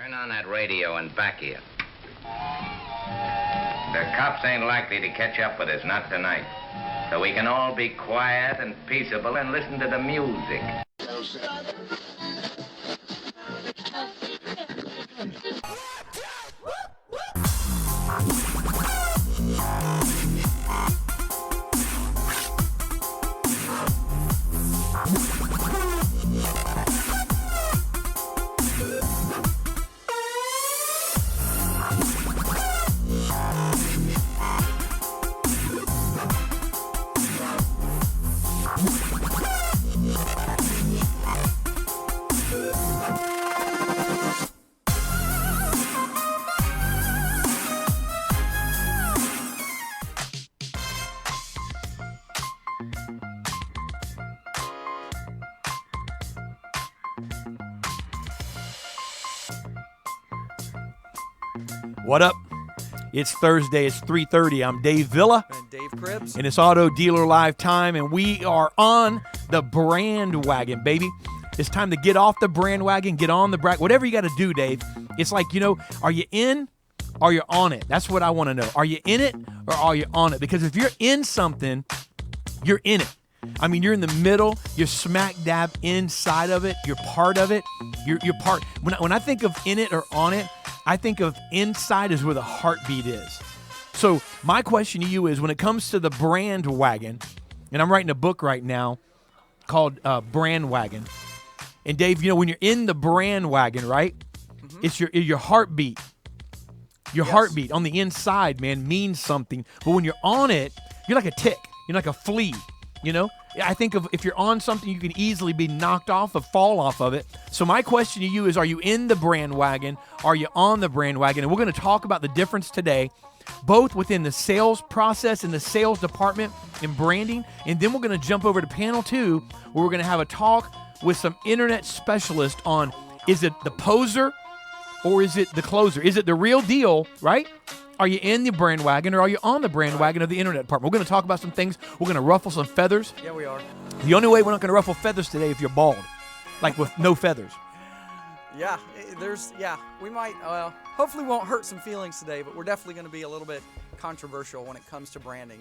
Turn on that radio and back here. The cops ain't likely to catch up with us, not tonight. So we can all be quiet and peaceable and listen to the music. What up? It's Thursday. It's 3:30. I'm Dave Villa. And Dave Cribbs. And it's Auto Dealer Live time, and we are on the brand wagon, baby. It's time to get off the brand wagon, get on the whatever you got to do, Dave. It's like, are you in or are you on it? That's what I want to know. Are you in it or are you on it? Because if you're in something, you're in it. I mean, you're in the middle. You're smack dab inside of it. You're part of it. You're part. When I think of in it or on it, I think of inside is where the heartbeat is. So my question to you is, when it comes to the brand wagon, and I'm writing a book right now called Brand Wagon. And Dave, when you're in the brand wagon, right? Mm-hmm. It's your heartbeat. Your heartbeat on the inside, man, means something. But when you're on it, you're like a tick. You're like a flea. I think of if you're on something, you can easily be knocked off or fall off of it. So my question to you is, are you in the brand wagon? Are you on the brand wagon? And we're going to talk about the difference today, both within the sales process and the sales department and branding. And then we're going to jump over to panel 2, where we're going to have a talk with some internet specialists on, is it the poser or is it the closer? Is it the real deal, right? Are you in the brand wagon or are you on the brand wagon of the internet department? We're going to talk about some things. We're going to ruffle some feathers. Yeah, we are. The only way we're not going to ruffle feathers today if you're bald, like with no feathers. Yeah, we might, hopefully won't hurt some feelings today, but we're definitely going to be a little bit controversial when it comes to branding.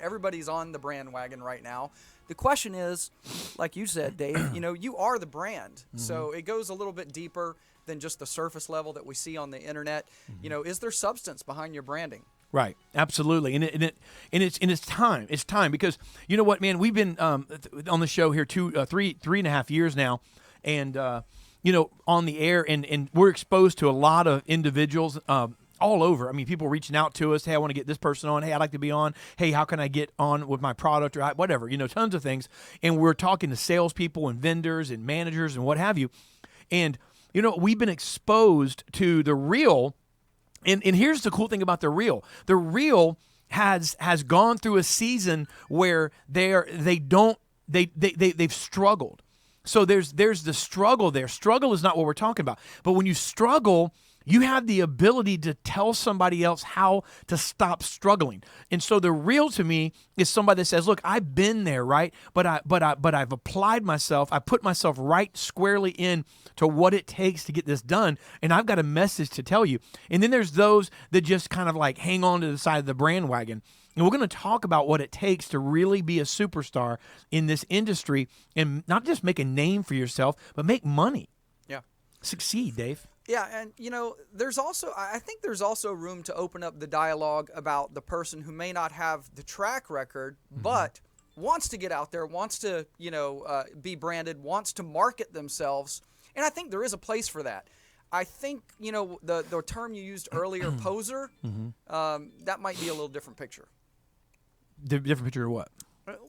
Everybody's on the brand wagon right now. The question is, like you said, Dave, you are the brand. Mm-hmm. So it goes a little bit deeper than just the surface level that we see on the internet. Mm-hmm. Is there substance behind your branding? Right, absolutely, and it's time. It's time because you know what, man. We've been on the show here three and a half years now, and on the air, and we're exposed to a lot of individuals all over. I mean, people reaching out to us. Hey, I want to get this person on. Hey, I'd like to be on. Hey, how can I get on with my product or whatever? Tons of things. And we're talking to salespeople and vendors and managers and what have you, and we've been exposed to the real. And here's the cool thing about the real. The real has gone through a season where they've struggled. So there's the struggle there. Struggle is not what we're talking about. But when you struggle, you have the ability to tell somebody else how to stop struggling. And so the real to me is somebody that says, look, I've been there, right? But I've applied myself. I put myself right squarely in to what it takes to get this done. And I've got a message to tell you. And then there's those that just kind of like hang on to the side of the brand wagon. And we're going to talk about what it takes to really be a superstar in this industry and not just make a name for yourself, but make money. Yeah. Succeed, Dave. Yeah, and I think there's also room to open up the dialogue about the person who may not have the track record, mm-hmm. but wants to get out there, wants to, be branded, wants to market themselves. And I think there is a place for that. I think, the term you used earlier, poser, mm-hmm. That might be a little different picture. Different picture of what?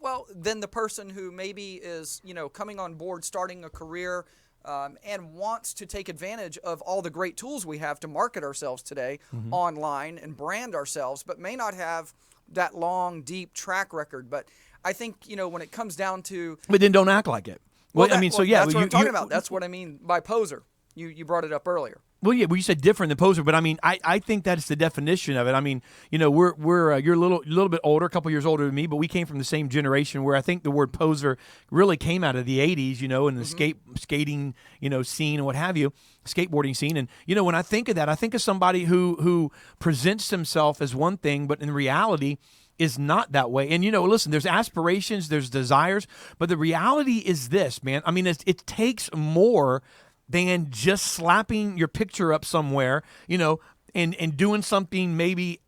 Well, then the person who maybe is, coming on board, starting a career, and wants to take advantage of all the great tools we have to market ourselves today mm-hmm. online and brand ourselves, but may not have that long, deep track record. But I think, when it comes down to... But then don't act like it. That's what I'm talking about. That's what I mean by poser. You brought it up earlier. Well, yeah, well, you said different than poser, but I mean, I think that's the definition of it. I mean, you know, you're a little bit older, a couple years older than me, but we came from the same generation where I think the word poser really came out of the '80s, you know, and the skating, you know, scene and what have you, skateboarding scene. And you know, when I think of that, I think of somebody who presents himself as one thing, but in reality is not that way. And you know, listen, there's aspirations, there's desires, but the reality is this, man. I mean, it takes more than just slapping your picture up somewhere, you know, and doing something maybe,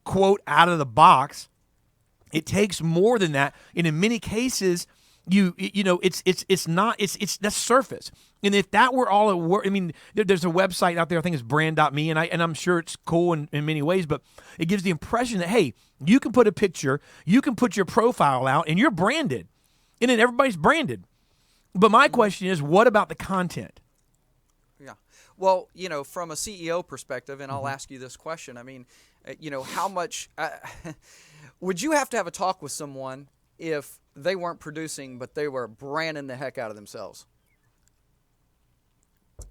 quote, out of the box. It takes more than that. And in many cases, you know, it's that's surface. And if that were all it were, I mean, there's a website out there, I think it's brand.me, and I'm sure it's cool in many ways, but it gives the impression that, hey, you can put a picture, you can put your profile out, and you're branded. And then everybody's branded. But my question is, what about the content? Yeah. Well, you know, from a CEO perspective, and I'll ask you this question. I mean, you know, how much would you have to have a talk with someone if they weren't producing, but they were branding the heck out of themselves?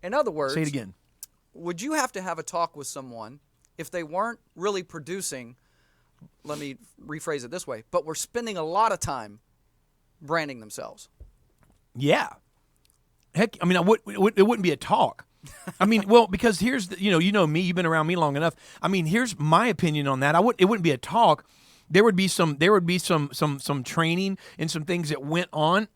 In other words, say it again. Would you have to have a talk with someone if they weren't really producing, let me rephrase it this way, but were spending a lot of time branding themselves? Yeah. Heck, I mean, it wouldn't be a talk. I mean, well, because here's the, you know me, you've been around me long enough. I mean, here's my opinion on that. It wouldn't be a talk. There would be some training and some things that went on.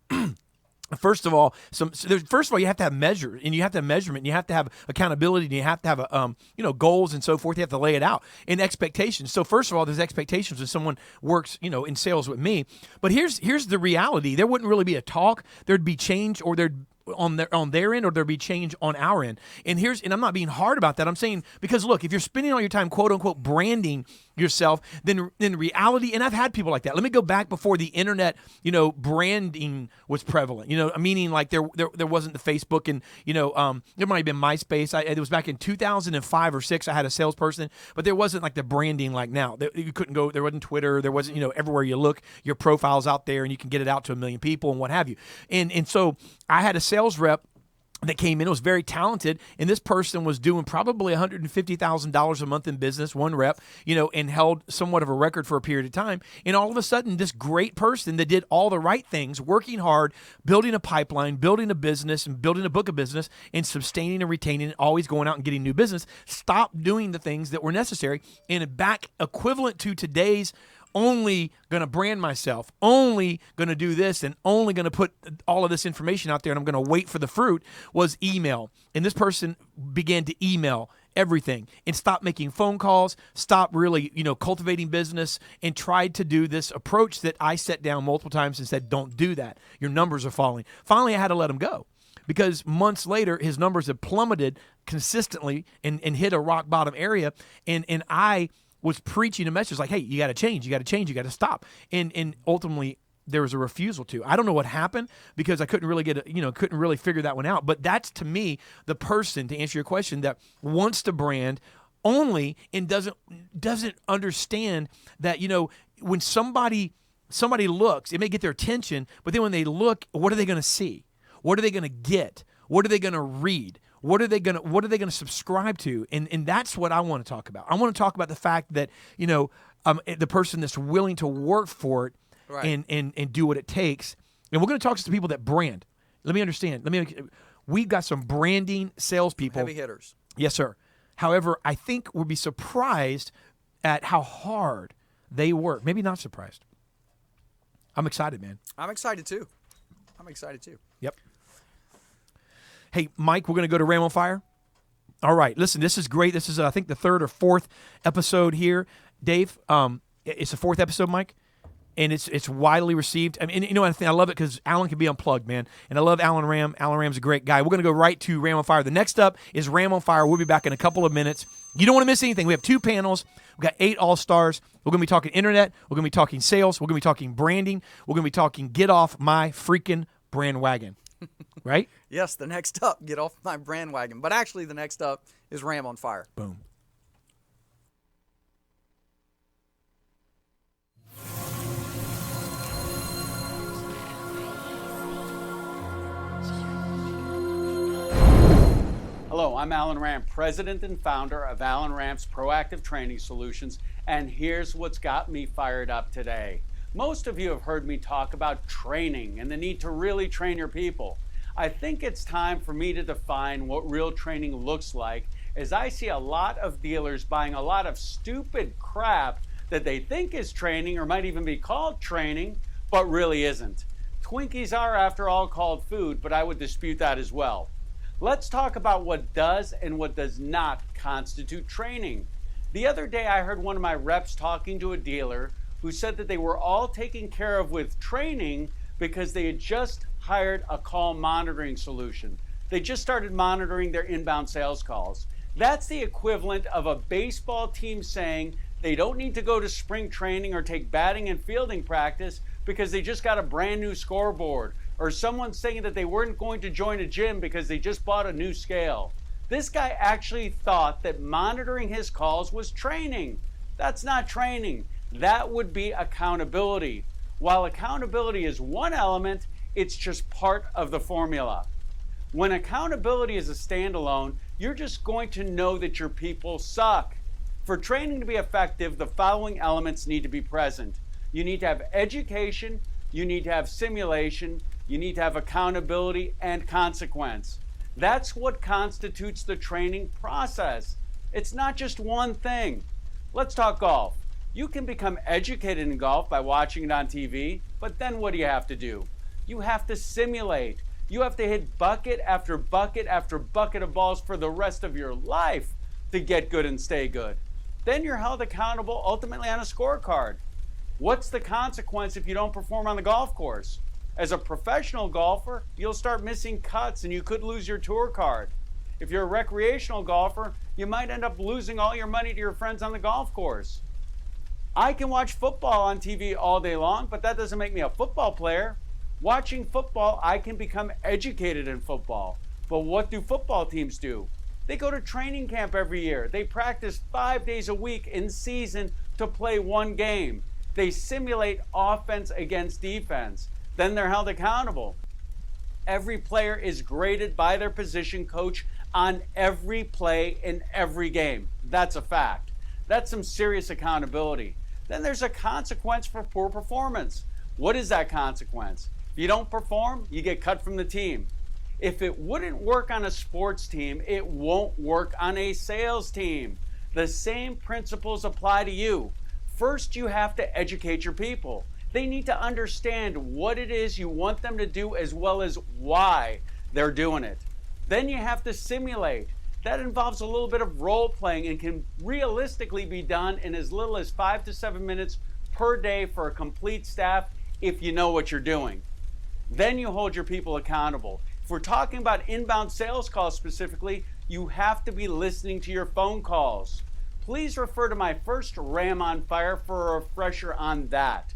First of all, you have to have measure, and you have to have measurement, and you have to have accountability, and you have to have goals and so forth. You have to lay it out and expectations. So first of all, there's expectations when someone works, you know, in sales with me. But here's the reality: there wouldn't really be a talk. There'd be change, or there'd on their end, or there'd be change on our end. And I'm not being hard about that. I'm saying, because look, if you're spending all your time quote unquote branding yourself, then reality, and I've had people like that. Let me go back before the internet, you know, branding was prevalent, you know, meaning like there wasn't the Facebook, and you know, there might have been MySpace. It was back in 2005 or 6. I had a salesperson, but there wasn't like the branding like now. You couldn't go, there wasn't Twitter, there wasn't, you know, everywhere you look, your profile's out there and you can get it out to 1 million people and what have you. And so I had a sales rep that came in, was very talented, and this person was doing probably $150,000 a month in business, one rep, you know, and held somewhat of a record for a period of time. And all of a sudden, this great person that did all the right things, working hard, building a pipeline, building a business, and building a book of business, and sustaining and retaining, always going out and getting new business, stopped doing the things that were necessary, and back equivalent to today's only going to brand myself, only going to do this, and only going to put all of this information out there, and I'm going to wait for the fruit, was email. And this person began to email everything and stopped making phone calls, stopped really, you know, cultivating business, and tried to do this approach that I set down multiple times and said, don't do that. Your numbers are falling. Finally, I had to let him go, because months later, his numbers had plummeted consistently and hit a rock bottom area, and I was preaching a message like, hey, you got to change, you got to stop. And ultimately, there was a refusal to. I don't know what happened, because I couldn't really figure that one out. But that's, to me, the person, to answer your question, that wants to brand only and doesn't understand that, you know, when somebody looks, it may get their attention, but then when they look, what are they going to see? What are they going to get? What are they going to read? What are they gonna subscribe to? And that's what I want to talk about. I want to talk about the fact that, you know, the person that's willing to work for it, right, and do what it takes. And we're going to talk to some people that brand. Let me understand. We've got some branding salespeople. Heavy hitters. Yes, sir. However, I think we'll be surprised at how hard they work. Maybe not surprised. I'm excited, man. I'm excited too. Yep. Hey, Mike, we're going to go to Ram on Fire. All right. Listen, this is great. This is, I think, the 3rd or 4th episode here. Dave, it's the 4th episode, Mike, and it's widely received. I mean, you know, I love it because Alan can be unplugged, man. And I love Alan Ram. Alan Ram's a great guy. We're going to go right to Ram on Fire. The next up is Ram on Fire. We'll be back in a couple of minutes. You don't want to miss anything. We have 2 panels. We've got 8 all-stars. We're going to be talking internet. We're going to be talking sales. We're going to be talking branding. We're going to be talking get off my freaking brand wagon. Right? Yes, the next up, get off my brand wagon. But actually, the next up is Ram on Fire. Boom. Hello, Hello, I'm Alan Ram, president and founder of Alan Ram's Proactive Training Solutions, and here's what's got me fired up today. Most of you have heard me talk about training and the need to really train your people. I think it's time for me to define what real training looks like, as I see a lot of dealers buying a lot of stupid crap that they think is training or might even be called training, but really isn't. Twinkies are, after all, called food, but I would dispute that as well. Let's talk about what does and what does not constitute training. The other day I heard one of my reps talking to a dealer who said that they were all taken care of with training because they had just hired a call monitoring solution. They just started monitoring their inbound sales calls. That's the equivalent of a baseball team saying they don't need to go to spring training or take batting and fielding practice because they just got a brand new scoreboard, or someone saying that they weren't going to join a gym because they just bought a new scale. This guy actually thought that monitoring his calls was training. That's not training. That would be accountability. While accountability is one element, it's just part of the formula. When accountability is a standalone, you're just going to know that your people suck. For training to be effective, the following elements need to be present. You need to have education, you need to have simulation, you need to have accountability and consequence. That's what constitutes the training process. It's not just one thing. Let's talk golf. You can become educated in golf by watching it on TV, but then what do you have to do? You have to simulate. You have to hit bucket after bucket after bucket of balls for the rest of your life to get good and stay good. Then you're held accountable ultimately on a scorecard. What's the consequence if you don't perform on the golf course? As a professional golfer, you'll start missing cuts and you could lose your tour card. If you're a recreational golfer, you might end up losing all your money to your friends on the golf course. I can watch football on TV all day long, but that doesn't make me a football player. Watching football, I can become educated in football. But what do football teams do? They go to training camp every year. They practice 5 days a week in season to play one game. They simulate offense against defense. Then they're held accountable. Every player is graded by their position coach on every play in every game. That's a fact. That's some serious accountability. Then there's a consequence for poor performance. What is that consequence? If you don't perform, you get cut from the team. If it wouldn't work on a sports team, it won't work on a sales team. The same principles apply to you. First, you have to educate your people. They need to understand what it is you want them to do as well as why they're doing it. Then you have to simulate. That involves a little bit of role playing and can realistically be done in as little as 5 to 7 minutes per day for a complete staff if you know what you're doing. Then you hold your people accountable. If we're talking about inbound sales calls specifically, you have to be listening to your phone calls. Please refer to my first Ram on Fire for a refresher on that.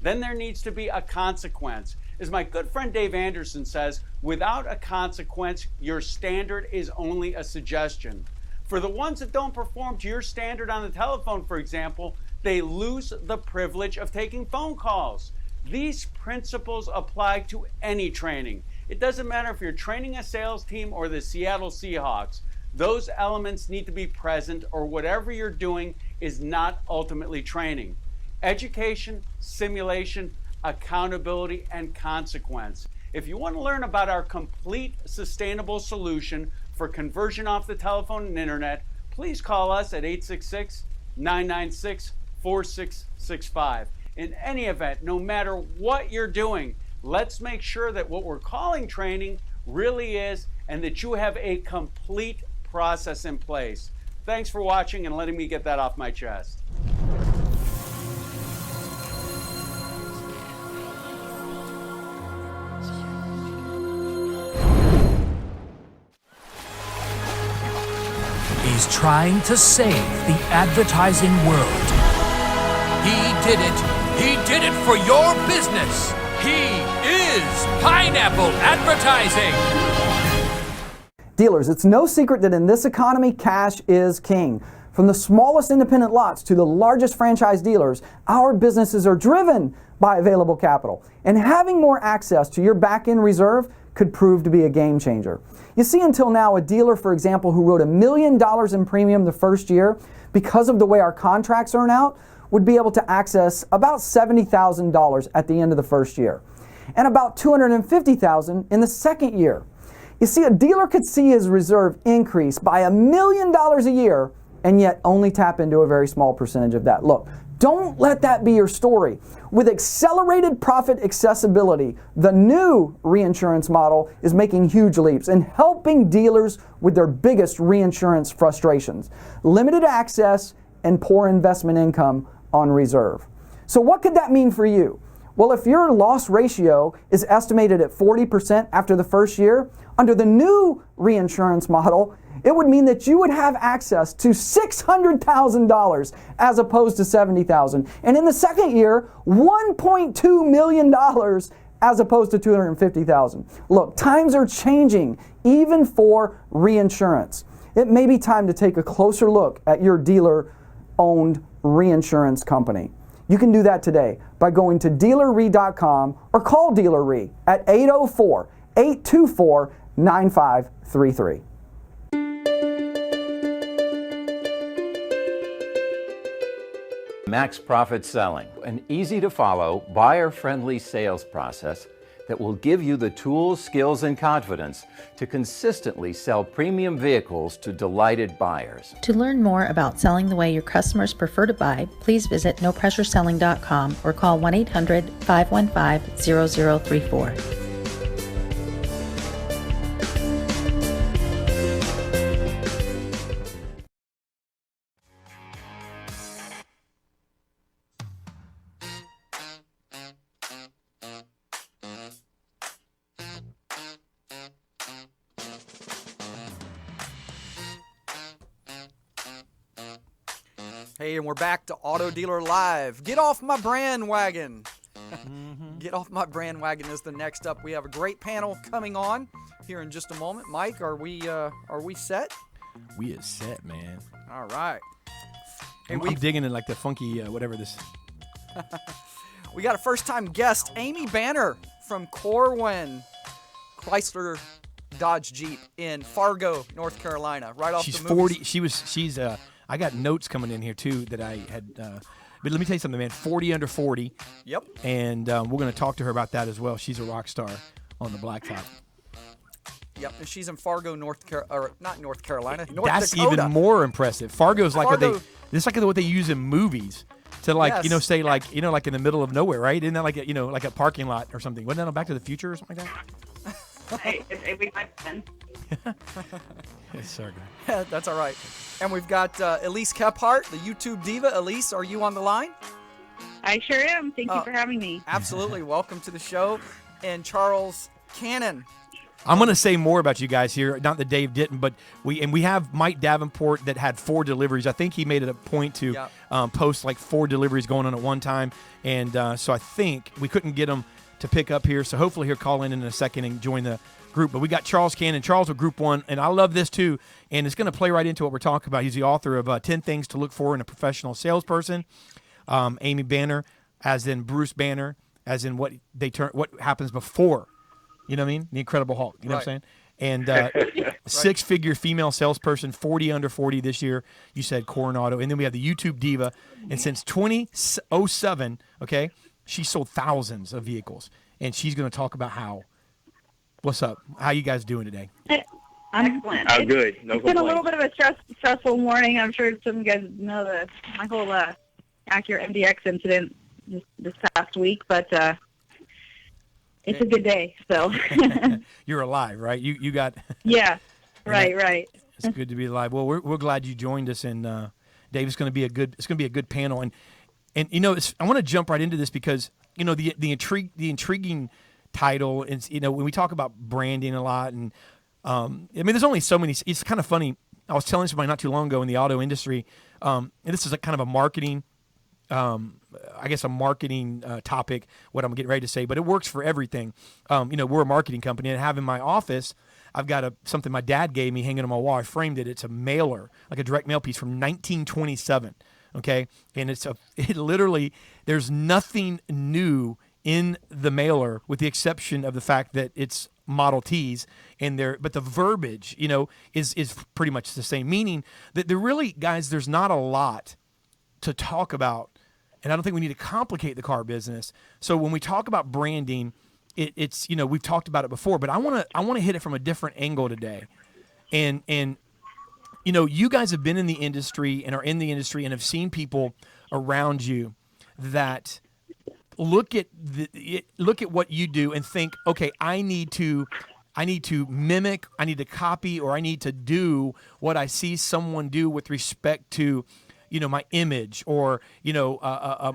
Then there needs to be a consequence. As my good friend Dave Anderson says, without a consequence, your standard is only a suggestion. For the ones that don't perform to your standard on the telephone, for example, they lose the privilege of taking phone calls. These principles apply to any training. It doesn't matter if you're training a sales team or the Seattle Seahawks. Those elements need to be present, or whatever you're doing is not ultimately training. Education, simulation, accountability, and consequence. If you want to learn about our complete sustainable solution for conversion off the telephone and internet, please call us at 866-996-4665. In any event, no matter what you're doing, let's make sure that what we're calling training really is, and that you have a complete process in place. Thanks for watching and letting me get that off my chest. He's trying to save the advertising world. He did it. He did it for your business. He is Pineapple Advertising. Dealers, it's no secret that in this economy, cash is king. From the smallest independent lots to the largest franchise dealers, our businesses are driven by available capital. And having more access to your back-end reserve could prove to be a game changer. You see, until now, a dealer, for example, who wrote $1 million in premium the first year, because of the way our contracts earn out, would be able to access about $70,000 at the end of the first year, and about $250,000 in the second year. You see, a dealer could see his reserve increase by $1 million a year and yet only tap into a very small percentage of that. Look, don't let that be your story. With accelerated profit accessibility, the new reinsurance model is making huge leaps and helping dealers with their biggest reinsurance frustrations: limited access and poor investment income on reserve. So what could that mean for you? Well, if your loss ratio is estimated at 40% after the first year, under the new reinsurance model, it would mean that you would have access to $600,000 as opposed to $70,000. And in the second year, $1.2 million as opposed to $250,000. Look, times are changing, even for reinsurance. It may be time to take a closer look at your dealer-owned reinsurance company. You can do that today by going to dealerre.com or call Dealer Re at 804-824-9533. Max Profit Selling, an easy-to-follow, buyer-friendly sales process that will give you the tools, skills, and confidence to consistently sell premium vehicles to delighted buyers. To learn more about selling the way your customers prefer to buy, please visit nopressureselling.com or call 1-800-515-0034. Hey, and we're back to Auto Dealer Live. Get off my brand wagon. Get off my brand wagon is the next up. We have a great panel coming on here in just a moment. Mike, are we set? We is set, man. All right. I'm digging in like the funky whatever this. We got a first-time guest, Amy Banner from Corwin Chrysler Dodge Jeep in Fargo, North Carolina. Right off She's the movies. 40. She's I got notes coming in here too that I had. But let me tell you something, man. 40 under 40. Yep. And we're going to talk to her about that as well. She's a rock star on the blacktop. Yep, and she's in Fargo, North Dakota. That's even more impressive. Fargo's like Fargo, this is like what they use in movies to like, yes. Say like, like in the middle of nowhere, right? Isn't that like a, like a parking lot or something? Wasn't that on Back to the Future or something like that? Hey, we might have been. Yes, sorry. That's all right. And we've got Elise Kephart, the YouTube diva. Elise, are you on the line? I sure am. Thank you for having me. Absolutely. Welcome to the show. And Charles Cannon. I'm going to say more about you guys here. Not that Dave didn't, but we have Mike Davenport that had 4 deliveries. I think he made it a point to post like 4 deliveries going on at one time. And so I think we couldn't get him to pick up here. So hopefully he'll call in a second and join the group. But we got Charles Cannon. Charles with Group 1, and I love this too. And it's going to play right into what we're talking about. He's the author of 10 Things to Look For in a Professional Salesperson. Amy Banner, as in Bruce Banner, as in what happens before. You know what I mean? The Incredible Hulk. You know what I'm saying? And 6-figure female salesperson, 40 under 40 this year. You said Coronado. And then we have the YouTube diva. And since 2007, okay, she sold thousands of vehicles. And she's going to talk about how. What's up? How you guys doing today? I'm excellent. I'm good. No it's been a little bit of a stressful morning. I'm sure some of you guys know my whole Acura MDX incident this past week, but it's a good day. So you're alive, right? You got yeah, right. It's good to be alive. Well, we're glad you joined us, and Dave, it's going to be a good panel, and I want to jump right into this because the intriguing title is when we talk about branding a lot, and there's only so many. It's kind of funny. I was telling somebody not too long ago in the auto industry, and this is a kind of a marketing. A marketing topic, what I'm getting ready to say, but it works for everything. We're a marketing company, and I have in my office, I've got something my dad gave me hanging on my wall. I framed it. It's a mailer, like a direct mail piece from 1927. Okay, and it literally, there's nothing new in the mailer with the exception of the fact that it's Model Ts, and but the verbiage, is pretty much the same. Meaning that there's not a lot to talk about, and I don't think we need to complicate the car business. So when we talk about branding, it's we've talked about it before, but I want to hit it from a different angle today, and you guys have been in the industry and are in the industry and have seen people around you that look at what you do and think, okay, I need to mimic, I need to copy, or I need to do what I see someone do with respect to, my image or,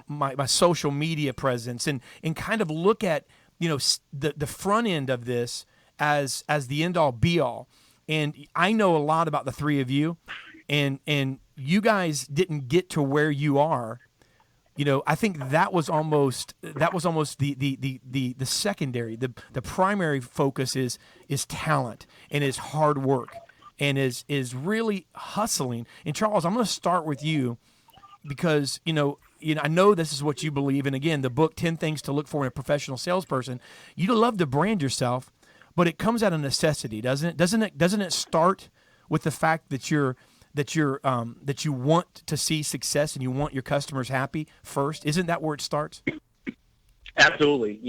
my social media presence, and kind of look at, the front end of this as the end all be all. And I know a lot about the three of you, and you guys didn't get to where you are. I think that was almost the secondary. The primary focus is talent and is hard work and is really hustling. And Charles, I'm going to start with you because I know this is what you believe. And again, the book 10 Things to Look For in a Professional Salesperson. You love to brand yourself, but it comes out of necessity, doesn't it? Doesn't it start with the fact that you want to see success and you want your customers happy first? Isn't that where it starts? Absolutely.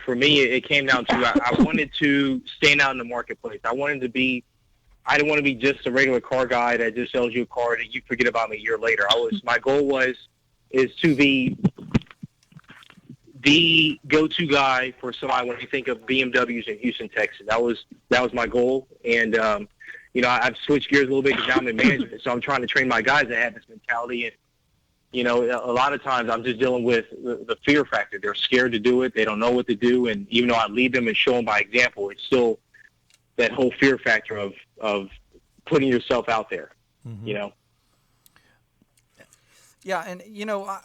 For me, it came down to I wanted to stand out in the marketplace. I didn't want to be just a regular car guy that just sells you a car and you forget about me a year later. My goal is to be the go-to guy for somebody when you think of BMWs in Houston, Texas. That was my goal. And, I've switched gears a little bit because now I'm in management. So I'm trying to train my guys that have this mentality. And, a lot of times I'm just dealing with the fear factor. They're scared to do it. They don't know what to do. And even though I lead them and show them by example, it's still that whole fear factor of putting yourself out there, Yeah, and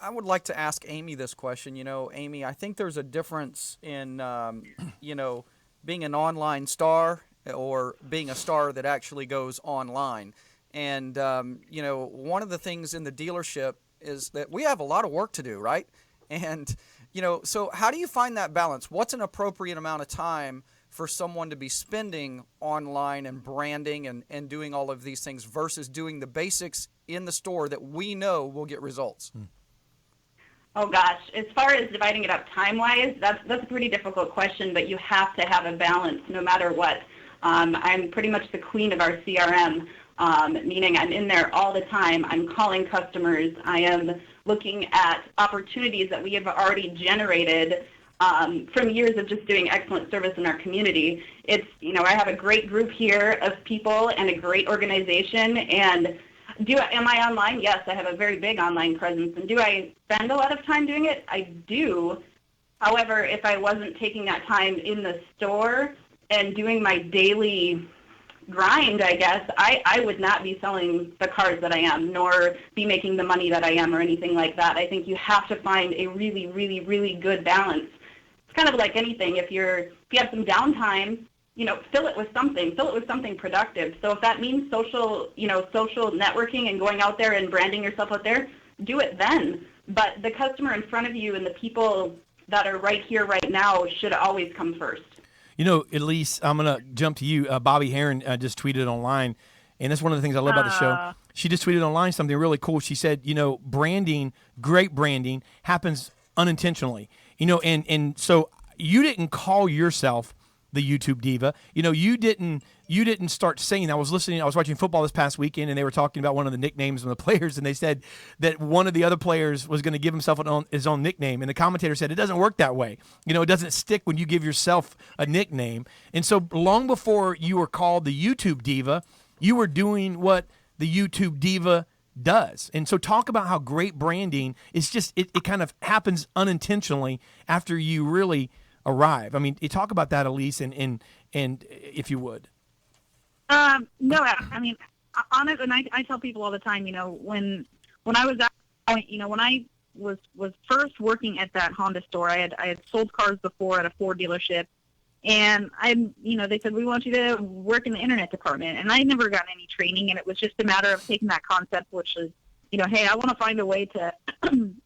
I would like to ask Amy this question. Amy, I think there's a difference in being an online star or being a star that actually goes online. And one of the things in the dealership is that we have a lot of work to do, right? And so how do you find that balance? What's an appropriate amount of time for someone to be spending online and branding and doing all of these things versus doing the basics in the store that we know will get results? Oh gosh, as far as dividing it up time-wise, that's a pretty difficult question, but you have to have a balance no matter what. I'm pretty much the queen of our CRM, meaning I'm in there all the time. I'm calling customers. I am looking at opportunities that we have already generated from years of just doing excellent service in our community. It's, I have a great group here of people and a great organization. And am I online? Yes, I have a very big online presence. And do I spend a lot of time doing it? I do. However, if I wasn't taking that time in the store and doing my daily grind, I guess, I would not be selling the cars that I am, nor be making the money that I am or anything like that. I think you have to find a really, really, really good balance. It's kind of like anything. If you have some downtime, fill it with something productive. So if that means social networking and going out there and branding yourself out there, do it then. But the customer in front of you and the people that are right here, right now should always come first. Elise, I'm going to jump to you. Bobby Heron just tweeted online, and that's one of the things I love about the show. She just tweeted online something really cool. She said, branding, great branding, happens unintentionally. And so you didn't call yourself the YouTube diva. You didn't start saying that. I was watching football this past weekend, and they were talking about one of the nicknames of the players, and they said that one of the other players was going to give himself his own nickname, and the commentator said it doesn't work that way. It doesn't stick when you give yourself a nickname. And so long before you were called the YouTube diva, you were doing what the YouTube diva does. And so talk about how great branding is just, it kind of happens unintentionally after you really arrive. I mean, you talk about that, Elise, and if you would. No, I mean, honestly, and I tell people all the time, when I was at, when I was first working at that Honda store, I had sold cars before at a Ford dealership, and they said, we want you to work in the internet department, and I never got any training, and it was just a matter of taking that concept, which is, hey, I want to find a way to,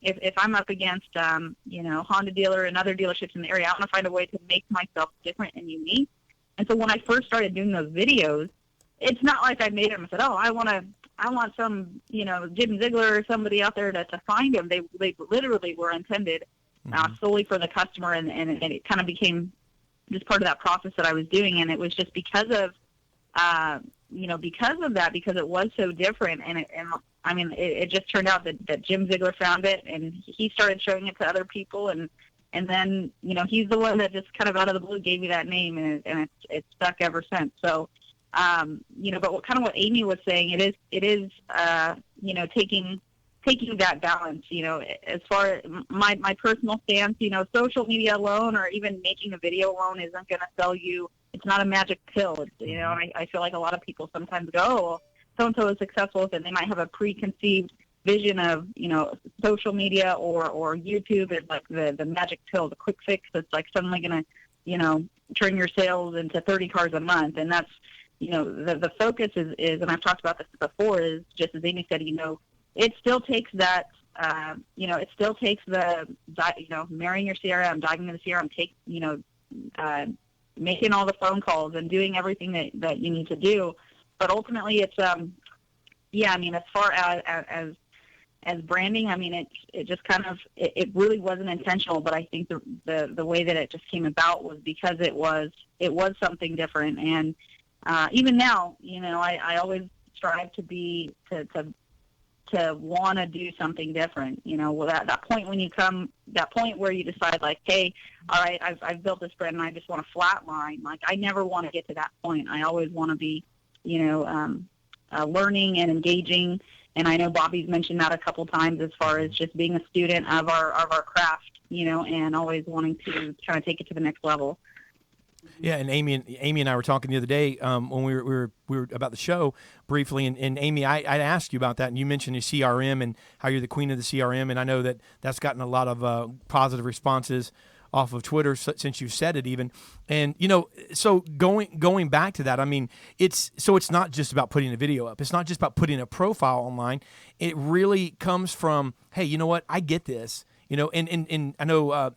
if I'm up against, Honda dealer and other dealerships in the area, I want to find a way to make myself different and unique. And so when I first started doing those videos, it's not like I made them and said, oh, I want some, Jim Ziegler or somebody out there to find them. They literally were intended solely for the customer, and it kind of became just part of that process that I was doing. And it was just because of that, because it was so different. And it just turned out that Jim Ziegler found it, and he started showing it to other people. And then, he's the one that just kind of out of the blue gave me that name, and it's stuck ever since. So, but what Amy was saying, it is taking that balance, as far as my personal stance, social media alone or even making a video alone isn't going to sell you. It's not a magic pill. It's, and I feel like a lot of people sometimes go, oh, well, so-and-so is successful, and they might have a preconceived vision of, social media or YouTube is like the magic pill, the quick fix that's like suddenly going to, turn your sales into 30 cars a month. And that's, the focus is, and I've talked about this before, is just as Amy said, it still takes that, it still takes the, marrying your CRM, diving into the CRM, making all the phone calls and doing everything that you need to do. But ultimately it's, as far as branding, it just kind of, it really wasn't intentional, but I think the way that it just came about was because it was something different. And, even now, I always strive to be, to want to do something different, that point when you come, that point where you decide like, hey, all right, I've built this brand and I just want to flatline. Like, I never want to get to that point. I always want to be, learning and engaging. And I know Bobby's mentioned that a couple times as far as just being a student of our craft, and always wanting to kind of take it to the next level. Yeah, and Amy and I were talking the other day when we were about the show briefly, and Amy, I asked you about that, and you mentioned your CRM and how you're the queen of the CRM, and I know that's gotten a lot of positive responses off of Twitter since you said it even. And so going back to that, it's not just about putting a video up. It's not just about putting a profile online. It really comes from, hey, you know what? I get this. And I know,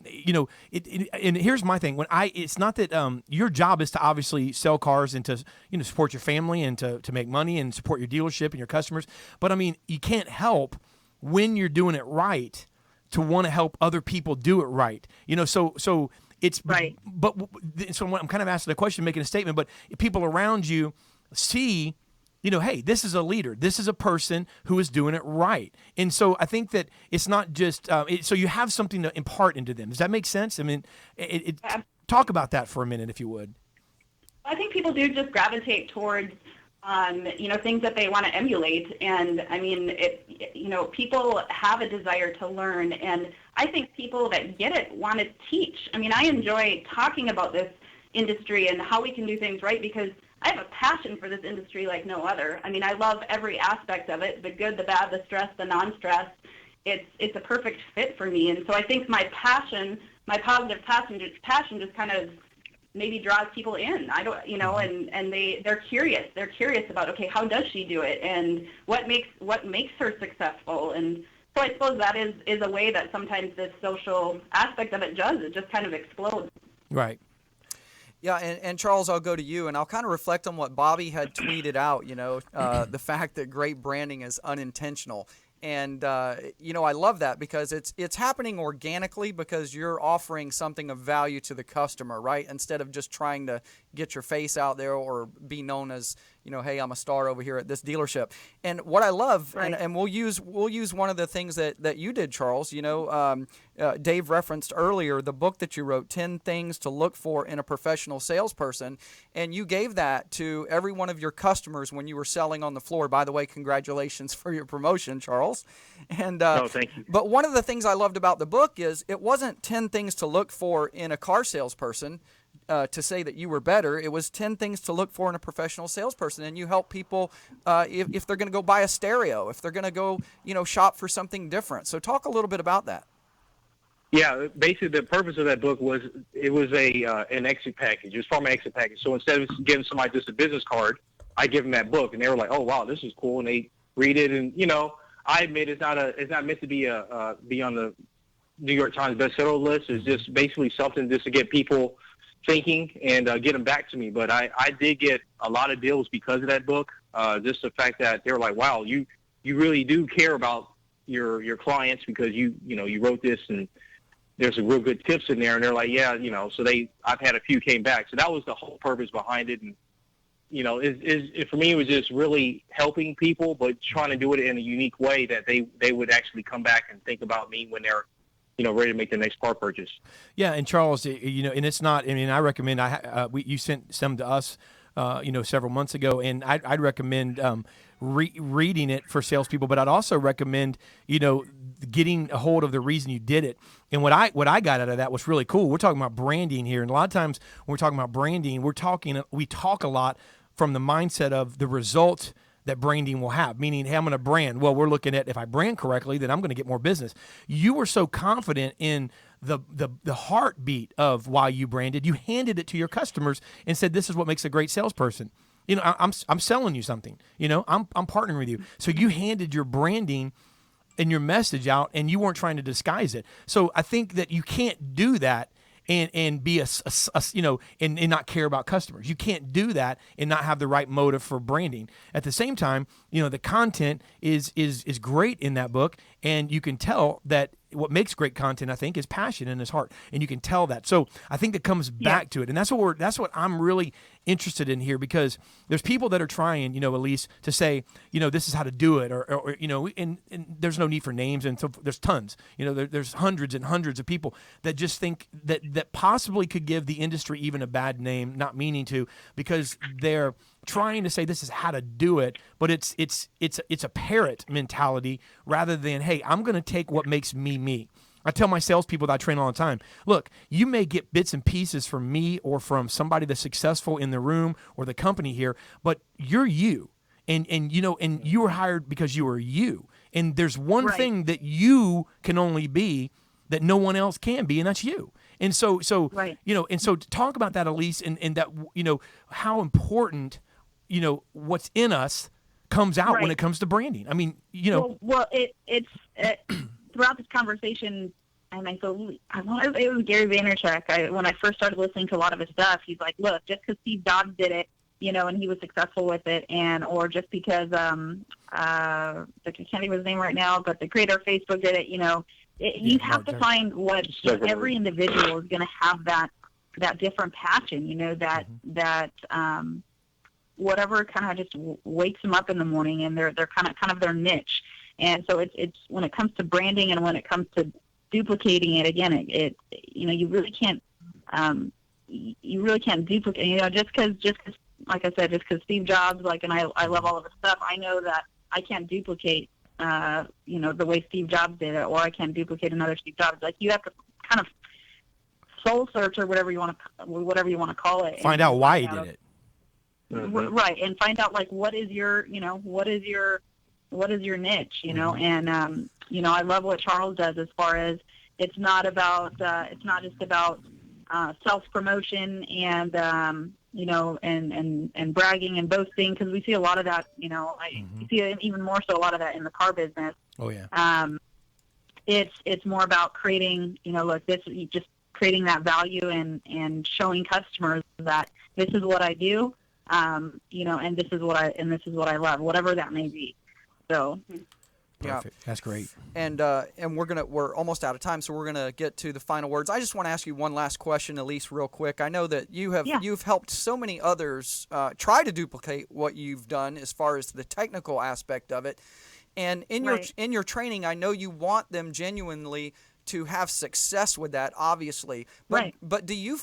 and here's my thing. It's not that your job is to obviously sell cars and to, support your family and to make money and support your dealership and your customers. But you can't help when you're doing it right to want to help other people do it right. So it's right. But so I'm kind of asking a question, making a statement, but people around you see, hey, this is a leader. This is a person who is doing it right. And so I think that it's not just, so you have something to impart into them. Does that make sense? Talk about that for a minute, if you would. I think people do just gravitate towards, things that they want to emulate. And people have a desire to learn. And I think people that get it want to teach. I enjoy talking about this industry and how we can do things right, because I have a passion for this industry like no other. I love every aspect of it, the good, the bad, the stress, the non-stress. It's a perfect fit for me. And so I think my passion, my positive passion just kind of maybe draws people in. I don't, and they're curious. They're curious about, okay, how does she do it? And what makes her successful? And so I suppose that is a way that sometimes this social aspect of it does. It just kind of explodes. Right. Yeah, and Charles, I'll go to you, and I'll kind of reflect on what Bobby had tweeted out, the fact that great branding is unintentional. And, I love that because it's happening organically because you're offering something of value to the customer, right? Instead of just trying to get your face out there or be known as, hey, I'm a star over here at this dealership. And what I love, right. and we'll use one of the things that you did, Charles, Dave referenced earlier the book that you wrote, 10 Things to Look For in a Professional Salesperson. And you gave that to every one of your customers when you were selling on the floor. By the way, congratulations for your promotion, Charles. And thank you. But one of the things I loved about the book is it wasn't 10 things to look for in a car salesperson to say that you were better. It was 10 things to look for in a professional salesperson. And you help people if they're going to go buy a stereo, if they're going to go, shop for something different. So talk a little bit about that. Yeah, basically the purpose of that book was it was an exit package. It was from an exit package. So instead of giving somebody just a business card, I give them that book, and they were like, "Oh wow, this is cool," and they read it. And I admit it's not meant to be be on the New York Times bestseller list. It's just basically something just to get people thinking and get them back to me. But I did get a lot of deals because of that book. Just the fact that they were like, wow, you really do care about your clients because you wrote this and there's some real good tips in there. And they're like, yeah, so I've had a few came back. So that was the whole purpose behind it. And, for me, it was just really helping people, but trying to do it in a unique way that they would actually come back and think about me when they're, ready to make the next car purchase. Yeah, and Charles, and it's not. I mean, I recommend. You sent some to us, several months ago, and I'd recommend reading it for salespeople. But I'd also recommend, getting a hold of the reason you did it. And what I got out of that was really cool. We're talking about branding here, and a lot of times when we're talking about branding, we talk a lot from the mindset of the results that branding will have, meaning, hey, I'm going to brand. Well, we're looking at if I brand correctly, then I'm going to get more business. You were so confident in the heartbeat of why you branded. You handed it to your customers and said, this is what makes a great salesperson. I'm selling you something. I'm partnering with you. So you handed your branding and your message out, and you weren't trying to disguise it. So I think that you can't do that and be and not care about customers. You can't do that and not have the right motive for branding. At the same time, the content is great in that book, and you can tell that what makes great content, I think, is passion in his heart, and you can tell that. So I think that comes back to it, and that's what I'm really interested in here, because there's people that are trying, Elise, to say, this is how to do it, or and there's no need for names, and so there's tons, there's hundreds and hundreds of people that just think that possibly could give the industry even a bad name, not meaning to, because they're trying to say this is how to do it, but it's a parrot mentality rather than, hey, I'm going to take what makes me. I tell my salespeople that I train all the time, look, you may get bits and pieces from me or from somebody that's successful in the room or the company here, but you're you. And you were hired because you were you. And there's one thing that you can only be that no one else can be, and that's you. And so and so talk about that, Elise, and that, how important, what's in us comes out when it comes to branding. I mean, Well, it's throughout this conversation, and I thought it was Gary Vaynerchuk. When I first started listening to a lot of his stuff, he's like, look, just because Steve Jobs did it, and he was successful with it, or just because I can't think of his name right now, but the creator of Facebook did it, you have to find what every individual is going to have that different passion, that whatever kind of just wakes them up in the morning, and they're kind of their niche. And so it's when it comes to branding and when it comes to duplicating it, again, you really can't duplicate, just because like I said, just because Steve Jobs, and I love all of his stuff, I know that I can't duplicate the way Steve Jobs did it, or I can't duplicate another Steve Jobs. Like, you have to kind of soul search, or whatever you want to call it. Find out why he did it. Right, and find out what is your niche, and I love what Charles does as far as it's not just about self promotion and and bragging and boasting, because we see a lot of that, I see even more so a lot of that in the car business. Oh yeah. It's more about creating, just creating that value and showing customers that this is what I do, and this is what I love, whatever that may be. So. Perfect. Yeah. That's great. And we're almost out of time, so we're gonna get to the final words. I just want to ask you one last question, Elise, real quick. I know that you've helped so many others try to duplicate what you've done as far as the technical aspect of it. And in your training, I know you want them genuinely to have success with that, obviously. But do you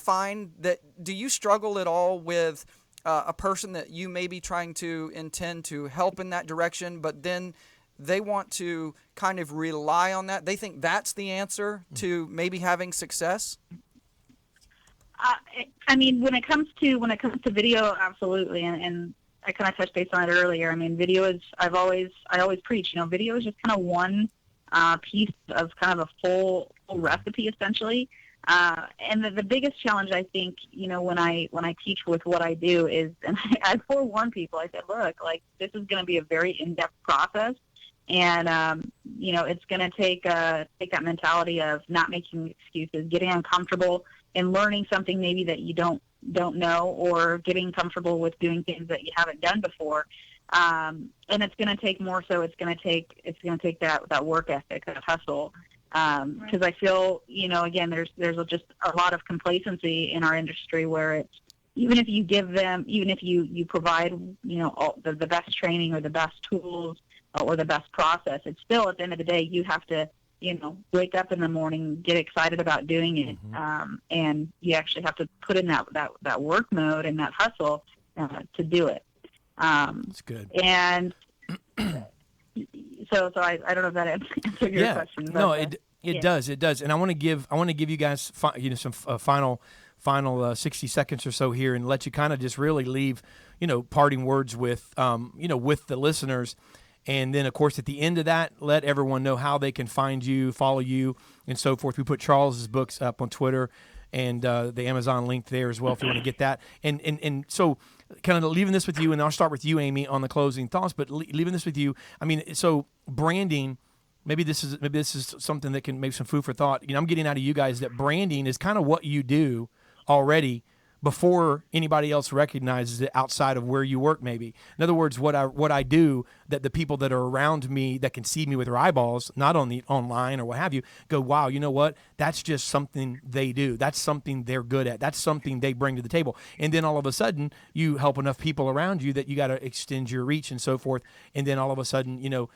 struggle at all with a person that you may be trying to intend to help in that direction, but then they want to kind of rely on that? They think that's the answer to maybe having success? I mean, when it comes to video, absolutely. And I kind of touched base on it earlier. I mean, video is, I always preach, video is just kind of one piece of kind of a full recipe, essentially. And the biggest challenge, I think, when I teach with what I do is, and I forewarn people, I said, look, this is going to be a very in-depth process. And, it's going to take that mentality of not making excuses, getting uncomfortable, learning something maybe that you don't know, or getting comfortable with doing things that you haven't done before. And it's going to take more. So it's going to take that work ethic, that hustle. Because I feel, again, there's just a lot of complacency in our industry where it's, even if you provide, all the best training or the best tools or the best process, it's still, at the end of the day, you have to, wake up in the morning, get excited about doing it. And you actually have to put in that work mode and that hustle to do it. That's good. And so I don't know if that answered your question. But, no, it does. And I want to give you guys some final 60 seconds or so here, and let you kind of just really leave parting words with with the listeners. And then, of course, at the end of that, let everyone know how they can find you, follow you, and so forth. We put Charles's books up on Twitter and the Amazon link there as well if you want to get that. And so kind of leaving this with you, and I'll start with you, Amy, on the closing thoughts, but leaving this with you, I mean, so branding, maybe this is something that can make some food for thought. I'm getting out of you guys that branding is kind of what you do already before anybody else recognizes it outside of where you work, maybe. In other words, what I do, that the people that are around me that can see me with their eyeballs, not on the online or what have you, go, wow, you know what? That's just something they do. That's something they're good at. That's something they bring to the table. And then all of a sudden, you help enough people around you that you got to extend your reach and so forth. And then all of a sudden, you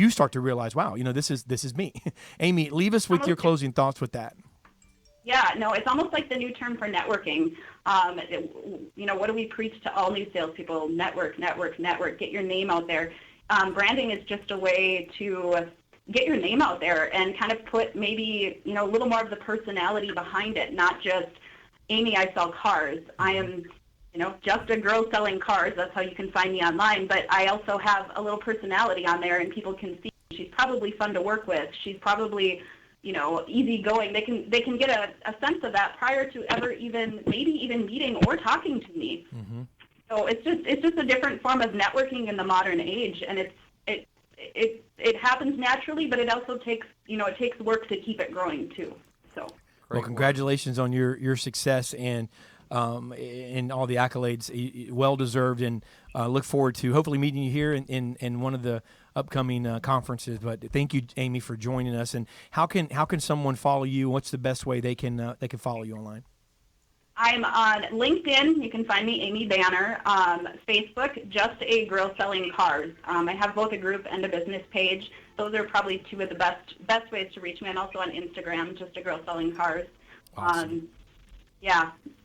start to realize, wow, this is me. Amy, leave us with your closing thoughts with that. Yeah, no, it's almost like the new term for networking. What do we preach to all new salespeople? Network, network, network. Get your name out there. Branding is just a way to get your name out there and kind of put maybe, a little more of the personality behind it, not just, Amy, I sell cars. I am, just a girl selling cars. That's how you can find me online. But I also have a little personality on there, and people can see she's probably fun to work with. She's probably easygoing. They can get a sense of that prior to ever even meeting or talking to me. So it's just a different form of networking in the modern age, and it happens naturally, but it also takes work to keep it growing too. So well, congratulations on your success and all the accolades, well deserved, and look forward to hopefully meeting you here in one of the upcoming conferences. But thank you, Amy, for joining us. And how can someone follow you? What's the best way they can follow you online? I'm on LinkedIn. You can find me, Amy Banner. Facebook, Just a Girl Selling Cars. I have both a group and a business page. Those are probably two of the best ways to reach me. I'm also on Instagram, Just a Girl Selling Cars. Awesome.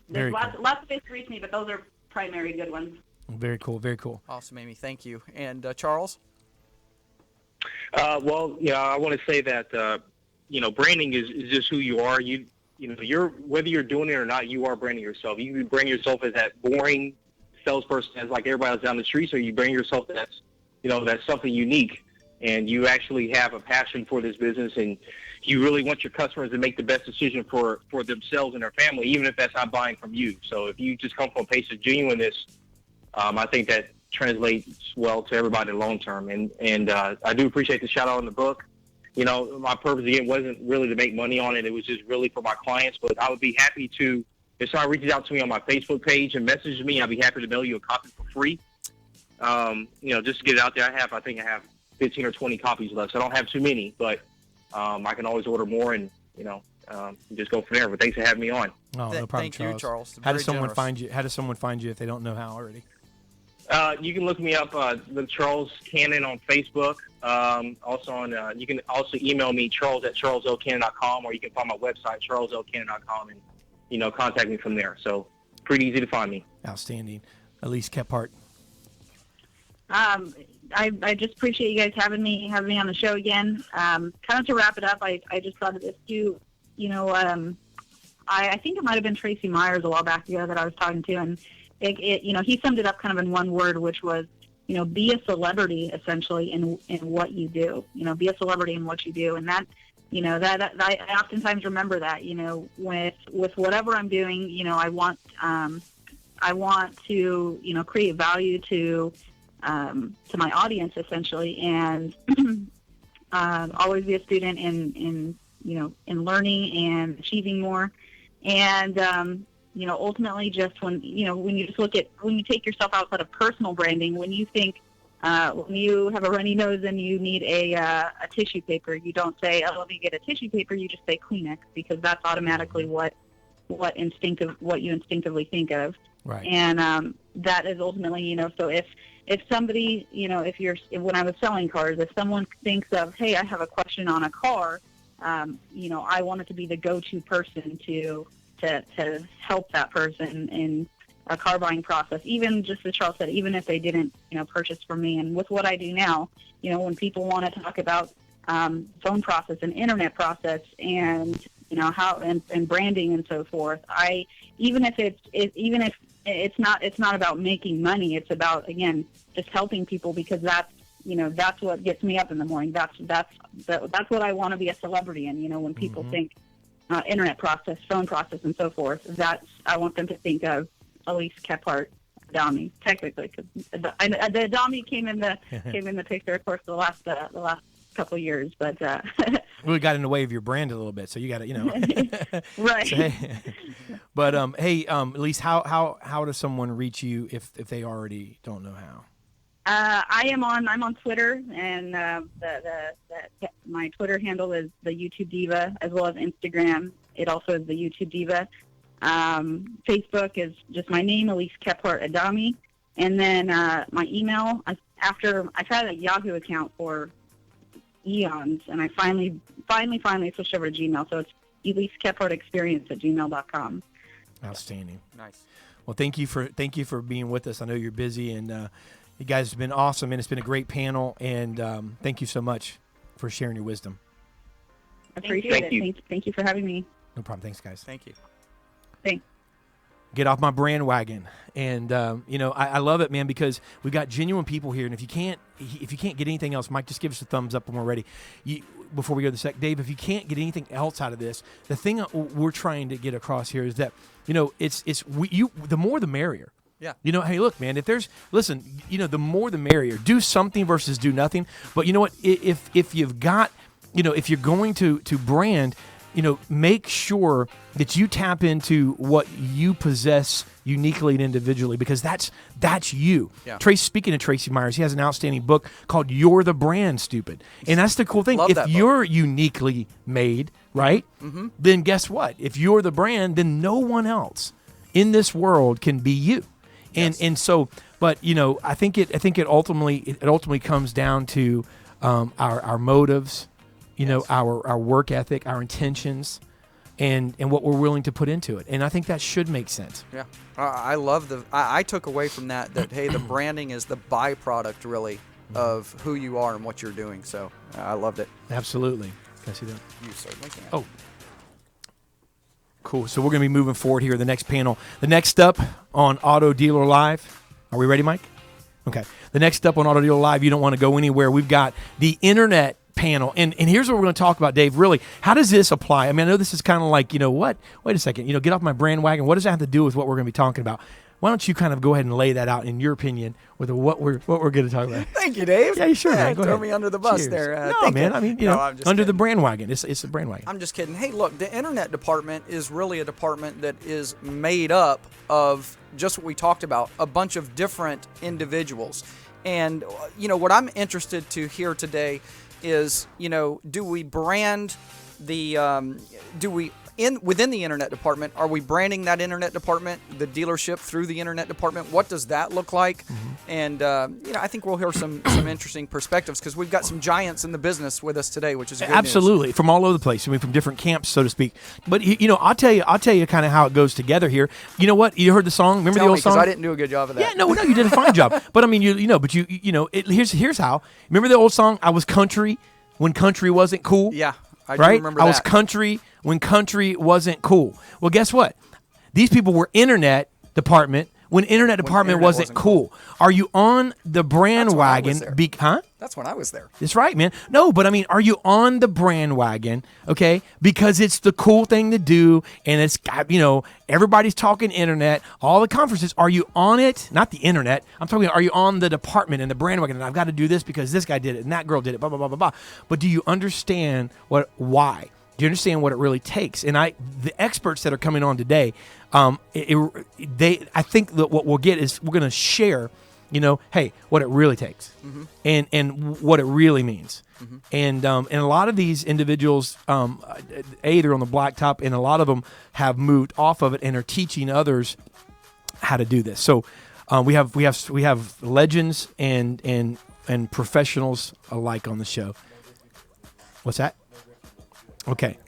There's lots of ways to reach me, but those are primary good ones. Very cool. Very cool. Awesome, Amy. Thank you. And Charles? I want to say that branding is just who you are. You're whether you're doing it or not, you are branding yourself. You can brand yourself as that boring salesperson as like everybody else down the street, so you brand yourself that's something unique, and you actually have a passion for this business, and you really want your customers to make the best decision for themselves and their family, even if that's not buying from you. So if you just come from a place of genuineness, I think that translates well to everybody long term. And I do appreciate the shout out on the book. My purpose again wasn't really to make money on it. It was just really for my clients. But I would be happy to, if someone reaches out to me on my Facebook page and messages me, I'd be happy to mail you a copy for free. Just to get it out there. I think I have 15 or 20 copies left. So I don't have too many, but I can always order more and just go from there. But thanks for having me on. Oh, no problem, Thank you, Charles. How does someone find you? How does someone find you if they don't know how already? You can look me up, the Charles Cannon on Facebook. You can also email me, charles@charleslcannon.com, or you can find my website, charleslcannon.com, and contact me from there. So pretty easy to find me. Outstanding. Elise Kephart. I just appreciate you guys having me on the show again. Kind of to wrap it up, I just thought of this too. I think it might have been Tracy Myers a while back ago that I was talking to, and he summed it up kind of in one word, which was, be a celebrity essentially in what you do. Be a celebrity in what you do, and that, that I oftentimes remember that. With whatever I'm doing, I want to create value to my audience essentially, and always be a student in in learning and achieving more. And, ultimately just when you just when you take yourself outside of personal branding, when you think, when you have a runny nose and you need a tissue paper, you don't say, oh, let me get a tissue paper. You just say Kleenex, because that's automatically what you instinctively think of. Right. And that is ultimately, so if somebody, when I was selling cars, if someone thinks of, hey, I have a question on a car, I wanted to be the go-to person to help that person in a car buying process, even just as Charles said, even if they didn't, purchase from me. And with what I do now, when people want to talk about phone process and internet process and, how and branding and so forth, even if it's not about making money, it's about, again, just helping people, because that's what gets me up in the morning. That's what I want to be a celebrity in. When people think internet process, phone process, and so forth, I want them to think of Elise Kephart Adami, technically, because the Adami came in the picture, of course, the last couple of years, but really got in the way of your brand a little bit, so you got to, right. So, hey. But hey, Elise, how does someone reach you if they already don't know how? I'm on Twitter, and my Twitter handle is the YouTube Diva, as well as Instagram. It also is the YouTube Diva. Facebook is just my name, Elise Kephart Adami, and then my email. After I've had a Yahoo account for eons, and I finally switched over to Gmail. So it's EliseKephartExperience@gmail.com. Outstanding. Nice. Well, thank you for being with us. I know you're busy, and you guys have been awesome, and it's been a great panel. And thank you so much for sharing your wisdom. I appreciate it. Thank you for having me. No problem. Thanks, guys. Thank you. Thanks. Get off my brand wagon. And I love it, man, because we've got genuine people here. And if you can't get anything else, Mike, just give us a thumbs up when we're ready. Before we go to the sec, Dave, if you can't get anything else out of this, the thing we're trying to get across here is that the more the merrier. Yeah. Hey, look, man, the more the merrier. Do something versus do nothing. But you know what? If you've got, if you're going to brand, make sure that you tap into what you possess uniquely and individually, because that's you. Yeah. Speaking of Tracy Myers, he has an outstanding book called You're the Brand, Stupid. And that's the cool thing. Love if that you're uniquely made, right, then guess what? If you're the brand, then no one else in this world can be you. And so, but I think it ultimately comes down to our motives, our work ethic, our intentions, and what we're willing to put into it. And I think that should make sense. Yeah, I love I took away from that hey, the branding is the byproduct really of who you are and what you're doing. So I loved it. Absolutely. Can I see that? You certainly can. Oh. Cool. So we're going to be moving forward here. The next panel. The next up on Auto Dealer Live. Are we ready, Mike? Okay. The next up on Auto Dealer Live, you don't want to go anywhere. We've got the internet panel. And here's what we're going to talk about, Dave. Really, how does this apply? I mean, I know this is kind of like, what? Wait a second. Get off my brand wagon. What does that have to do with what we're going to be talking about? Why don't you kind of go ahead and lay that out in your opinion with what we're going to talk about? Thank you, Dave. Yeah, sure. Man. Go throw ahead. Me under the bus. Cheers. There. No, man. I mean, I'm just under kidding. the brand wagon. It's the brand wagon. I'm just kidding. Hey, look, the internet department is really a department that is made up of just what we talked about, a bunch of different individuals. And, what I'm interested to hear today is, do we brand within the internet department, are we branding that internet department, the dealership through the internet department? What does that look like? And, I think we'll hear some interesting perspectives, because we've got some giants in the business with us today, which is good Absolutely. news. From all over the place. I mean, from different camps, so to speak. But, I'll tell you kind of how it goes together here. You know what? You heard the song? Remember the old song? Because I didn't do a good job of that. Yeah, no, you did a fine job. But, I mean, here's how. Remember the old song, I was country when country wasn't cool? Yeah, I do right? remember that. I was country when country wasn't cool. Well, guess what? These people were internet department when internet department wasn't cool. Are you on the brand wagon? That's when I was there. That's right, man. No, but I mean, are you on the brand wagon, okay? Because it's the cool thing to do, and it's got, everybody's talking internet, all the conferences. Are you on it? Not the internet. I'm talking, are you on the department and the brand wagon? And I've got to do this because this guy did it and that girl did it, blah, blah, blah, blah, blah. But do you understand why? Do you understand what it really takes? And the experts that are coming on today, I think that what we'll get is we're going to share, hey, what it really takes, and what it really means. And a lot of these individuals, they're on the blacktop, and a lot of them have moved off of it and are teaching others how to do this. So we have legends and professionals alike on the show. What's that? Okay.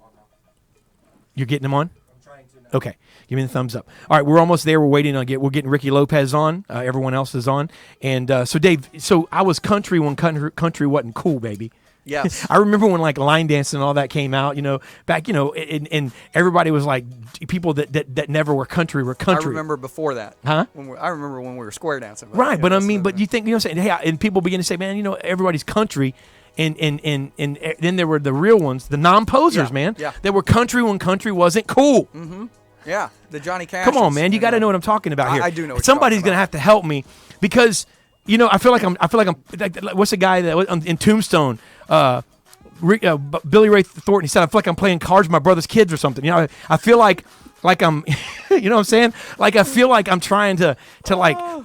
You're getting them on? I'm trying to. Okay. Give me the thumbs up. All right, we're almost there. We're waiting on we're getting Ricky Lopez on. Everyone else is on. And so Dave, I was country when country wasn't cool, baby. Yes. I remember when like line dancing and all that came out, back, and everybody was like, people that never were country were country. I remember before that. Huh? I remember when we were square dancing. Right, but you think, what I'm saying, hey, and people begin to say, man, everybody's country. And then there were the real ones, the non-posers, man. Yeah. That were country when country wasn't cool. Mm-hmm. Yeah, the Johnny Cash. Come on, man, you got to know what I'm talking about here. I do know. Somebody's going to have to help me because I feel like I'm. What's the guy that in Tombstone? Billy Ray Thornton. He said, I feel like I'm playing cards with my brother's kids or something. I feel like I'm, you know what I'm saying? Like I feel like I'm trying to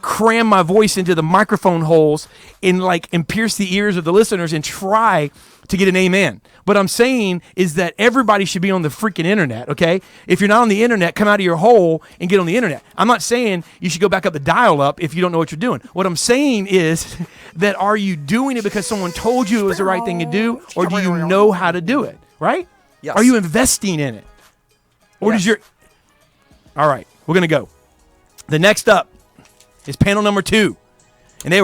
cram my voice into the microphone holes and pierce the ears of the listeners and try to get an amen. What I'm saying is that everybody should be on the freaking internet, okay? If you're not on the internet, come out of your hole and get on the internet. I'm not saying you should go back up the dial-up if you don't know what you're doing. What I'm saying is that are you doing it because someone told you it was the right thing to do, or do you know how to do it, right? Yes. Are you investing in it? Or does your... All right, we're going to go. The next up is panel number 2. And they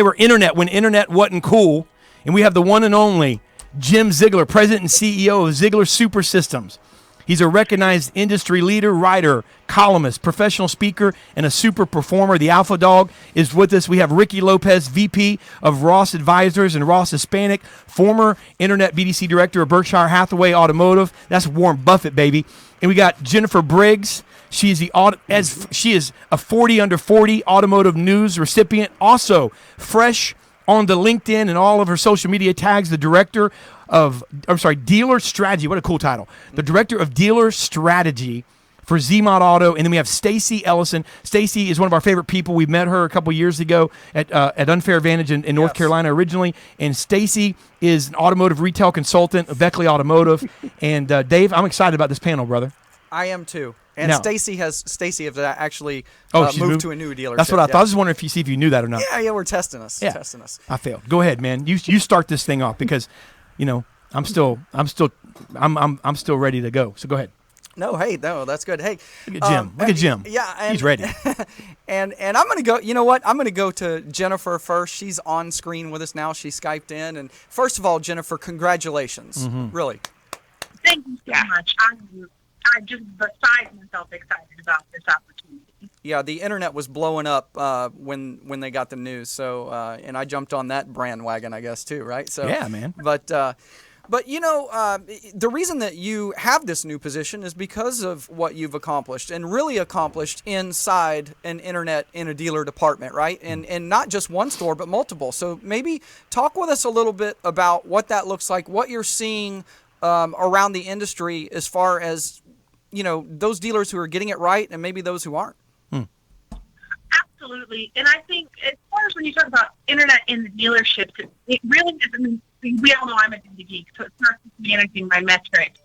were internet when internet wasn't cool. And we have the one and only Jim Ziegler, president and CEO of Ziegler Super Systems. He's a recognized industry leader, writer, columnist, professional speaker, and a super performer. The Alpha Dog is with us. We have Ricky Lopez, VP of Ross Advisors and Ross Hispanic, former Internet BDC Director of Berkshire Hathaway Automotive. That's Warren Buffett, baby. And we got Jennifer Briggs. She is a 40 under 40 automotive news recipient. Also, fresh on the LinkedIn and all of her social media tags, the director of, Dealer Strategy. What a cool title. The director of Dealer Strategy for ZMod Auto. And then we have Stacy Ellison. Stacy is one of our favorite people. We met her a couple years ago at Unfair Advantage in North Carolina originally. And Stacy is an automotive retail consultant of Beckley Automotive. And Dave, I'm excited about this panel, brother. I am too. And now, Stacy has actually she's moved to a new dealership. That's what I thought. I was just wondering if you knew that or not. Yeah, we're testing us. Yeah. Testing us. I failed. Go ahead, man. You start this thing off because, I'm still ready to go. So go ahead. No, that's good. Hey, look at Jim. Look at Jim. Yeah, he's ready. and I'm gonna go. You know what? I'm gonna go to Jennifer first. She's on screen with us now. She Skyped in, and first of all, Jennifer, congratulations. Mm-hmm. Really. Thank you so much. I'm just beside myself excited about this opportunity. Yeah, the internet was blowing up when they got the news. So and I jumped on that brand wagon, I guess too, right? So yeah, man. But the reason that you have this new position is because of what you've accomplished and really accomplished inside an internet in a dealer department, right? And not just one store, but multiple. So maybe talk with us a little bit about what that looks like, what you're seeing around the industry as far as, those dealers who are getting it right and maybe those who aren't. Absolutely. And I think as far as when you talk about internet in the dealerships, it really is, we all know I'm a data geek, so it's not just managing my metrics.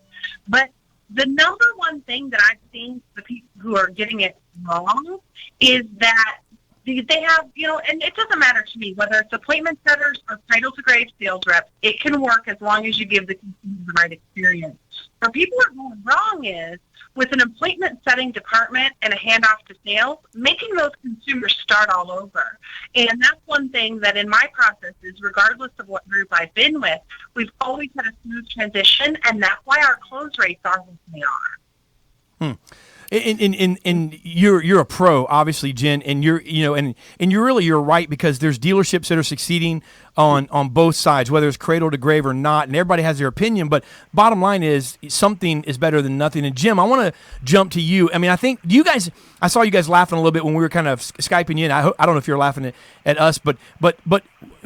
But the number one thing that I've seen the people who are getting it wrong is that they have, and it doesn't matter to me whether it's appointment setters or title to grade sales reps, it can work as long as you give the consumer the right experience. Where people are going wrong is with an appointment setting department and a handoff to sales, making those consumers start all over. And that's one thing that in my processes, regardless of what group I've been with, we've always had a smooth transition, and that's why our close rates are what they are. And you're a pro, obviously, Jen, and you're right, because there's dealerships that are succeeding on both sides, whether it's cradle to grave or not, and everybody has their opinion. But bottom line is something is better than nothing. And Jim, I want to jump to you. I saw you guys laughing a little bit when we were kind of Skyping you in. I don't know if you're laughing at us, but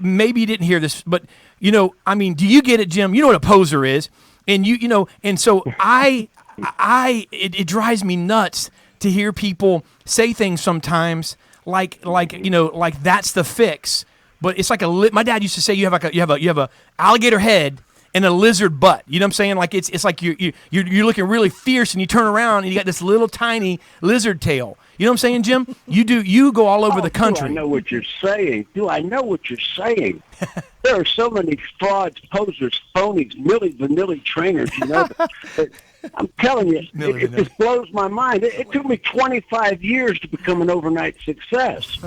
maybe you didn't hear this. But do you get it, Jim? You know what a poser is. And and so it drives me nuts to hear people say things sometimes like that's the fix. But it's like my dad used to say you have a alligator head and a lizard butt. You know what I'm saying? Like it's like you're looking really fierce, and you turn around and you got this little tiny lizard tail. You know what I'm saying, Jim? You go all over the country. Do I know what you're saying? There are so many frauds, posers, phonies, vanilly trainers, but I'm telling you, it just blows my mind. It took me 25 years to become an overnight success.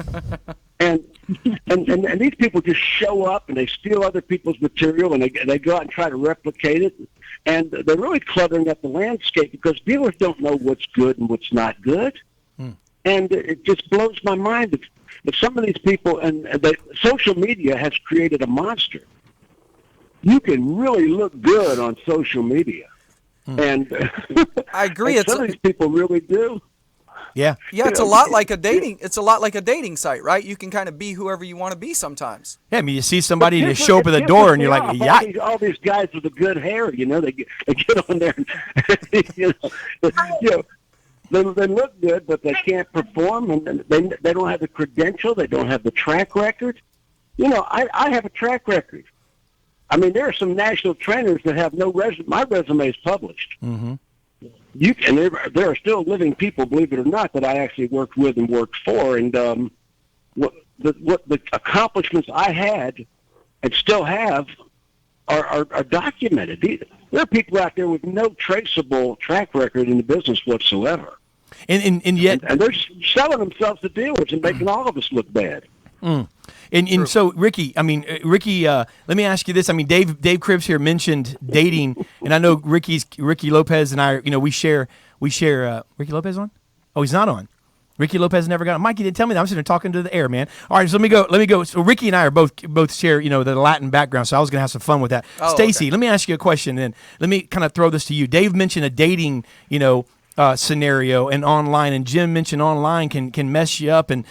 And these people just show up and they steal other people's material and they go out and try to replicate it. And they're really cluttering up the landscape because dealers don't know what's good and what's not good. And it just blows my mind that some of these people, and social media has created a monster. You can really look good on social media. And I agree. And some of these people really do. Yeah. Yeah, it's a lot like a dating site, right? You can kind of be whoever you want to be sometimes. Yeah, I mean, you see somebody and they show up at the door and you're like, yeah. All these guys with the good hair, they get on there and, they look good, but they can't perform, and they don't have the credential, they don't have the track record. I have a track record. I mean, there are some national trainers that have no resume. My resume is published. Mm-hmm. There are still living people, believe it or not, that I actually worked with and worked for, and what the accomplishments I had and still have are documented. There are people out there with no traceable track record in the business whatsoever. And yet they're selling themselves to dealers and making all of us look bad. And so Ricky, let me ask you this. I mean, Dave Cribbs here mentioned dating, and I know Ricky Lopez and I, we share Ricky Lopez on? Oh, he's not on. Ricky Lopez never got on. Mikey didn't tell me that. I'm sitting there talking to the air, man. All right, so let me go. So Ricky and I are both share, the Latin background, so I was going to have some fun with that. Oh, Stacy, okay. Let me ask you a question, and let me kind of throw this to you. Dave mentioned a dating, scenario and online, and Jim mentioned online can mess you up, and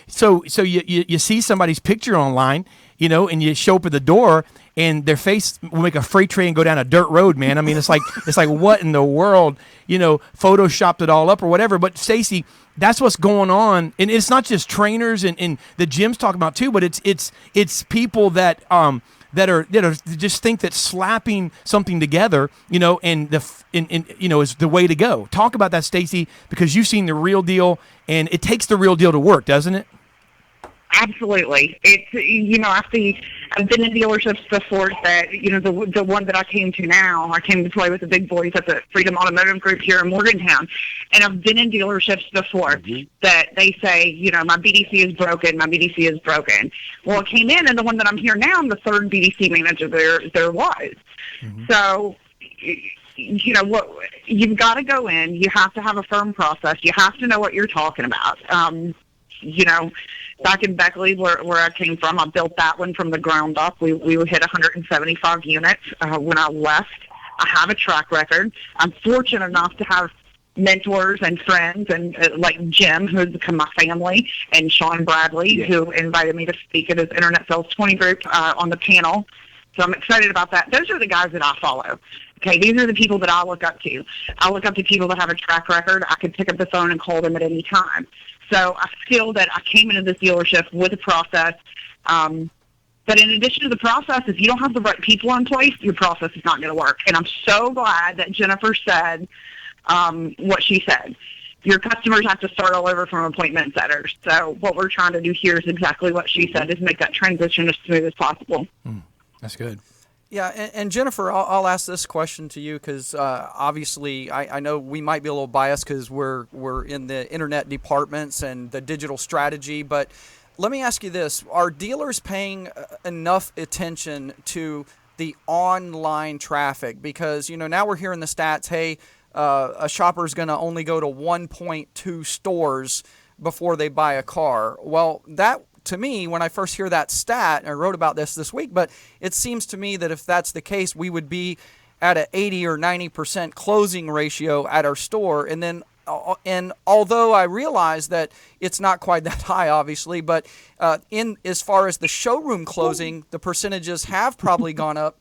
so you see somebody's picture online, and you show up at the door and their face will make a freight train go down a dirt road, man. I mean, it's like what in the world, photoshopped it all up or whatever. But Stacy, that's what's going on, and it's not just trainers and the Jim's talking about too, but it's people that just think that slapping something together, is the way to go. Talk about that, Stacy, because you've seen the real deal, and it takes the real deal to work, doesn't it? Absolutely. It's, I've been in dealerships before that, the one that I came to now, I came to play with the big boys at the Freedom Automotive Group here in Morgantown. And I've been in dealerships before that they say, my BDC is broken, my BDC is broken. Well, I came in, and the one that I'm here now, I'm the third BDC manager there was. So, what you've got to go in, you have to have a firm process, you have to know what you're talking about. Back in Beckley, where I came from, I built that one from the ground up. We hit 175 units when I left. I have a track record. I'm fortunate enough to have mentors and friends, and like Jim, who's become my family, and Sean Bradley, who invited me to speak at his Internet Sales 20 group on the panel. So I'm excited about that. Those are the guys that I follow. Okay, these are the people that I look up to. I look up to people that have a track record. I can pick up the phone and call them at any time. So I feel that I came into this dealership with a process. But in addition to the process, if you don't have the right people in place, your process is not going to work. And I'm so glad that Jennifer said what she said. Your customers have to start all over from appointment setters. So what we're trying to do here is exactly what she said, is make that transition as smooth as possible. That's good. Yeah, and Jennifer, I'll ask this question to you because obviously I know we might be a little biased because we're in the internet departments and the digital strategy, but let me ask you this. Are dealers paying enough attention to the online traffic? Because, now we're hearing the stats, hey, a shopper's going to only go to 1.2 stores before they buy a car. Well, that, to me, when I first hear that stat, and I wrote about this week, but it seems to me that if that's the case, we would be at an 80 or 90% closing ratio at our store. And although I realize that it's not quite that high, obviously, but in as far as the showroom closing, the percentages have probably gone up.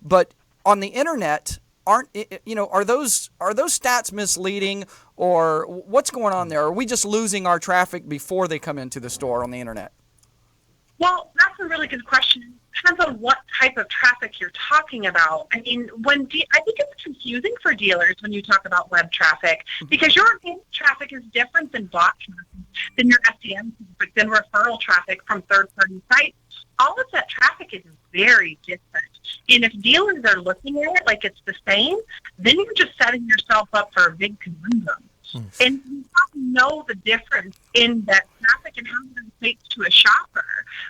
But on the internet, are those stats misleading, or what's going on there? Are we just losing our traffic before they come into the store on the internet? Well, that's a really good question. Depends on what type of traffic you're talking about. I mean, I think it's confusing for dealers when you talk about web traffic, because your organic traffic is different than bot traffic, than your SEM traffic, than referral traffic from third-party sites. All of that traffic is very different. And if dealers are looking at it like it's the same, then you're just setting yourself up for a big conundrum. And you have to know the difference in that traffic and how it relates to a shopper.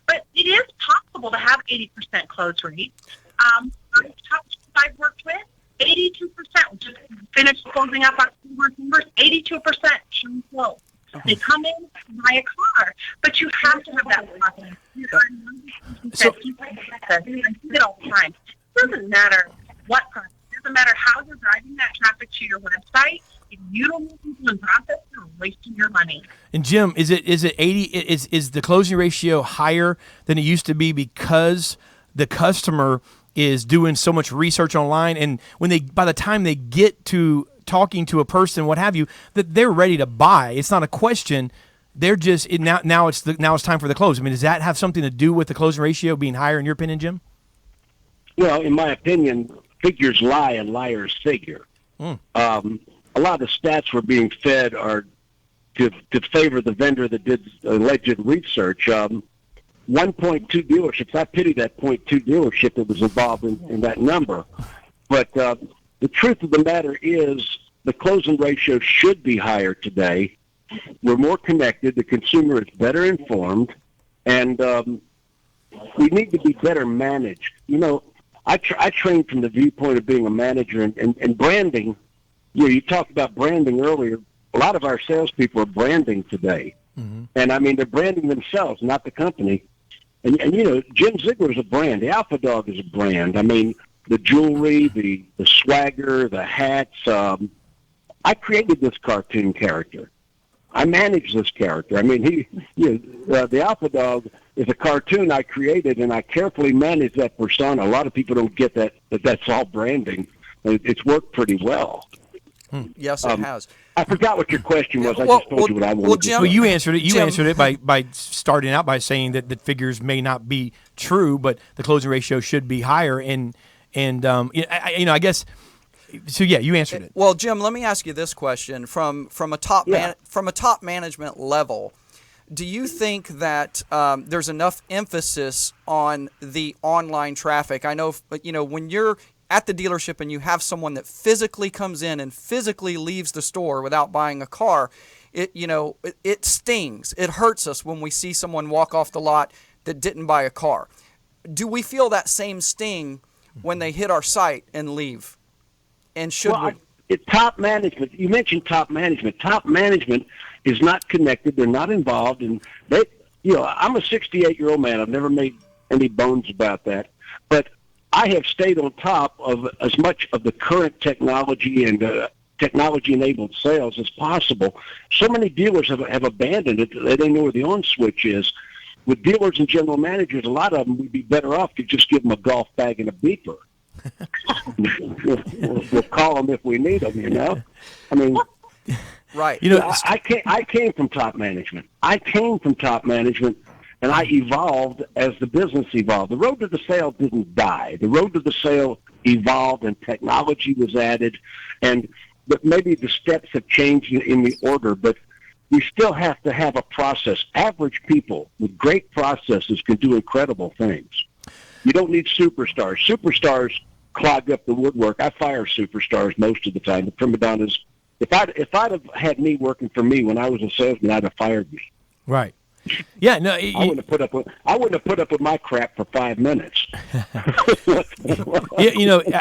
But it is possible to have 80% close rate. Top I've worked with, 82%. We just finished closing up October numbers, 82% show close. They come in, buy a car, but you have to have that process. I see it all the time. It doesn't matter what process. It doesn't matter how you're driving that traffic to your website. If you don't move people in process, you're wasting your money. And Jim, is it 80? Is the closing ratio higher than it used to be because the customer is doing so much research online, and by the time they get to talking to a person, what have you, that they're ready to buy? It's not a question. They're just now it's time for the close. I mean, does that have something to do with the closing ratio being higher in your opinion, Jim? Well, in my opinion, figures lie and liars figure. A lot of the stats we're being fed are to favor the vendor that did alleged research. 1.2 dealerships, I pity that 0.2 dealership that was involved in that number. But the truth of the matter is the closing ratio should be higher today. We're more connected. The consumer is better informed. And we need to be better managed. You know, I trained from the viewpoint of being a manager and branding. You talked about branding earlier. A lot of our salespeople are branding today. And, I mean, they're branding themselves, not the company. And Jim Ziegler's a brand. The Alpha Dog is a brand. I mean, the jewelry, the swagger, the hats. I created this cartoon character. I manage this character. I mean, the Alpha Dog is a cartoon I created, and I carefully manage that persona. A lot of people don't get that that's all branding. It's worked pretty well. Yes, it has. I forgot what your question was. I just told you what I wanted to say. Well, you answered it. You answered it by starting out by saying that the figures may not be true, but the closing ratio should be higher. And I guess. So yeah, you answered it. Well, Jim, let me ask you this question from a top management level. Do you think that there's enough emphasis on the online traffic? I know, when you're at the dealership and you have someone that physically comes in and physically leaves the store without buying a car, it stings. It hurts us when we see someone walk off the lot that didn't buy a car. Do we feel that same sting when they hit our site and leave? And should top management, you mentioned top management. Top management is not connected. They're not involved. And I'm a 68-year-old man. I've never made any bones about that. But I have stayed on top of as much of the current technology and technology-enabled sales as possible. So many dealers have abandoned it. They don't know where the on switch is. With dealers and general managers, a lot of them would be better off to just give them a golf bag and a beeper. We'll call them if we need them, I mean, right. I came from top management. And I evolved as the business evolved. The road to the sale didn't die. The road to the sale evolved, and technology was added, but maybe the steps have changed in the order, but we still have to have a process. Average people with great processes can do incredible things. You don't need superstars. Superstars clog up the woodwork. I fire superstars most of the time. The prima donnas. If I'd have had me working for me when I was a salesman, I'd have fired me. Right. Yeah. No. I wouldn't have put up with my crap for 5 minutes. Yeah.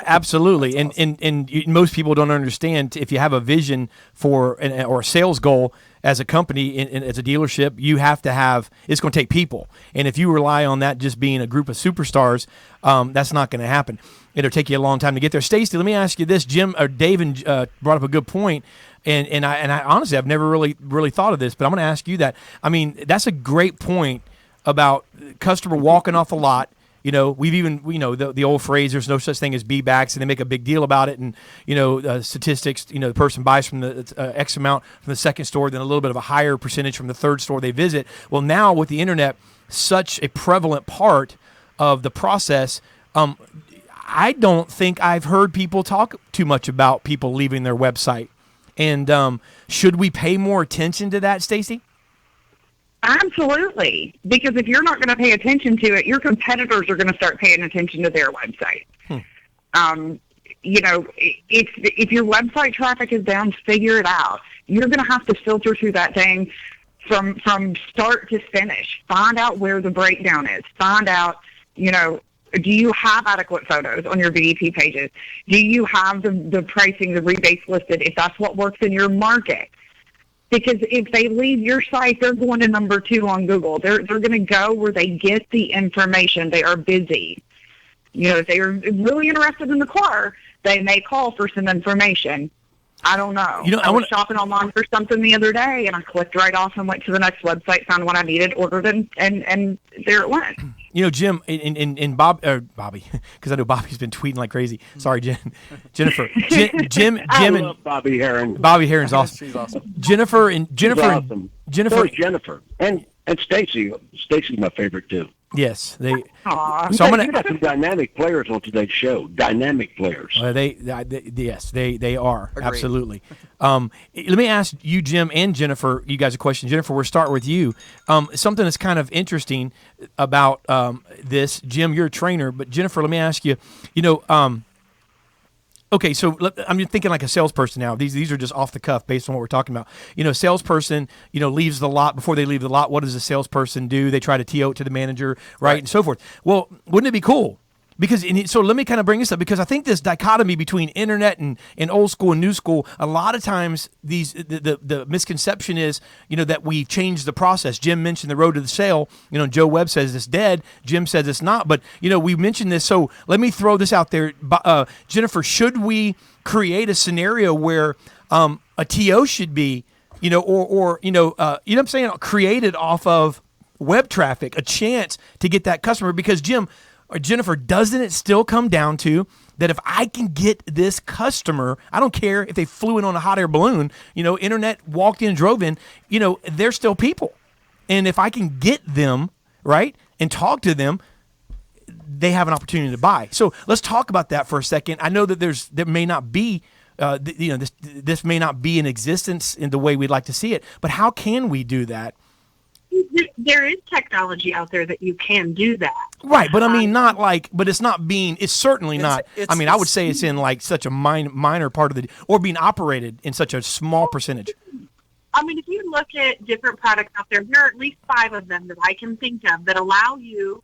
Absolutely. And most people don't understand, if you have a vision or a sales goal as a company and as a dealership, you have to have. It's going to take people, and if you rely on that just being a group of superstars, that's not going to happen. It'll take you a long time to get there. Stacey, let me ask you this. Jim or Dave brought up a good point. And I honestly, I've never really thought of this, but I'm going to ask you that. I mean, that's a great point about customer walking off the lot We've even, the old phrase, there's no such thing as B-backs, and they make a big deal about it. And, statistics, the person buys from the X amount from the second store, then a little bit of a higher percentage from the third store they visit. Well, now with the internet, such a prevalent part of the process, I don't think I've heard people talk too much about people leaving their website. And should we pay more attention to that, Stacy? Absolutely. Because if you're not going to pay attention to it, your competitors are going to start paying attention to their website. If your website traffic is down, figure it out. You're going to have to filter through that thing from start to finish. Find out where the breakdown is. Find out, do you have adequate photos on your VDP pages? Do you have the pricing, the rebates listed, if that's what works in your market? Because if they leave your site, they're going to number 2 on Google. They're going to go where they get the information. They are busy. If they are really interested in the car, they may call for some information. I don't know. I was shopping online for something the other day, and I clicked right off and went to the next website, found what I needed, ordered it, and there it went. Jim and Bobby, because I know Bobby's been tweeting like crazy. Sorry, Jennifer. Jim I love Bobby Heron. Bobby Heron's awesome. She's awesome. Jennifer. So is Jennifer and Stacy. Stacy's my favorite too. Yes, they. Aww. So You got some dynamic players on today's show. Dynamic players. Yes, they are. Agreed. Absolutely. Let me ask you, Jim and Jennifer, you guys a question. Jennifer, we'll start with you. Something that's kind of interesting about this, Jim, you're a trainer, but Jennifer, let me ask you. Okay, so I'm just thinking like a salesperson now. These are just off the cuff based on what we're talking about. Salesperson, leaves the lot. Before they leave the lot, what does a salesperson do? They try to TO it to the manager, right, and so forth. Well, wouldn't it be cool? Because so let me kind of bring this up, because I think this dichotomy between internet and old school and new school, a lot of times the misconception is, that we changed the process. Jim mentioned the road to the sale. Joe Webb says it's dead. Jim says it's not. But, we mentioned this. So let me throw this out there. Jennifer, should we create a scenario where a TO should be, what I'm saying, created off of web traffic, a chance to get that customer? Because Jim or Jennifer, doesn't it still come down to that if I can get this customer, I don't care if they flew in on a hot air balloon, internet walked in, drove in, they're still people. And if I can get them, right, and talk to them, they have an opportunity to buy. So let's talk about that for a second. I know that there may not be, this may not be in existence in the way we'd like to see it, but how can we do that? There is technology out there that you can do that. Right, but I mean, it's certainly not. I would say it's in like such a minor part of or being operated in such a small percentage. I mean, if you look at different products out there are at least 5 of them that I can think of that allow you,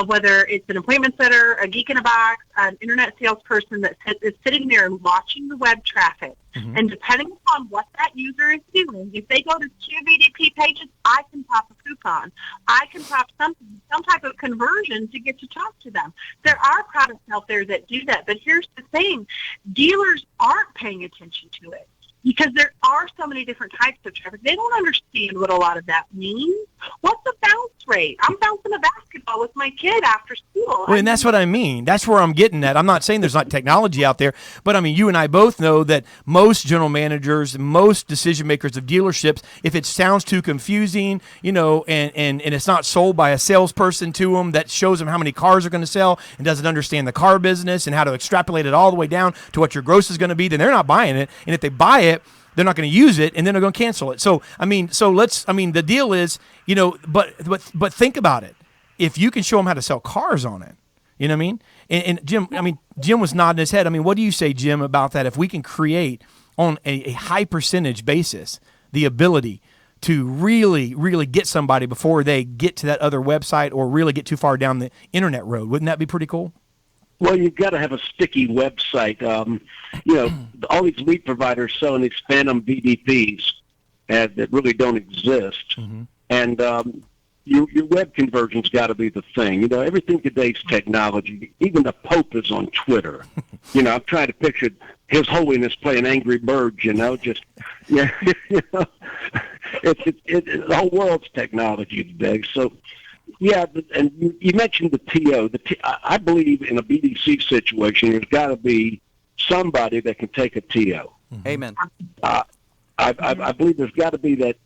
whether it's an appointment setter, a geek in a box, an internet salesperson that is sitting there and watching the web traffic. Mm-hmm. And depending upon what that user is doing, if they go to 2 VDP pages, I can pop a coupon. I can pop some type of conversion to get to talk to them. There are products out there that do that. But here's the thing. Dealers aren't paying attention to it, because there are so many different types of traffic. They don't understand what a lot of that means. What's the bounce rate? I'm bouncing a basketball with my kid after school. Well, and that's what I mean. That's where I'm getting at. I'm not saying there's not technology out there, but I mean, you and I both know that most general managers, most decision makers of dealerships, if it sounds too confusing, and it's not sold by a salesperson to them that shows them how many cars are going to sell and doesn't understand the car business and how to extrapolate it all the way down to what your gross is going to be, then they're not buying it. And if they buy it, they're not going to use it, and then they're going to cancel it. So, the deal is, but think about it. If you can show them how to sell cars on it, you know what I mean? And Jim, Jim was nodding his head. What do you say, Jim, about that? If we can create on a high percentage basis the ability to really, really get somebody before they get to that other website or really get too far down the internet road, wouldn't that be pretty cool? Well, you've got to have a sticky website. All these lead providers selling these phantom VDPs that really don't exist. Mm-hmm. And your web conversion's got to be the thing. Everything today's technology. Even the Pope is on Twitter. I'm trying to picture His Holiness playing Angry Birds. The whole world's technology today. So Yeah, and you mentioned the TO. I believe in a BDC situation, there's got to be somebody that can take a TO. Amen. I believe there's got to be that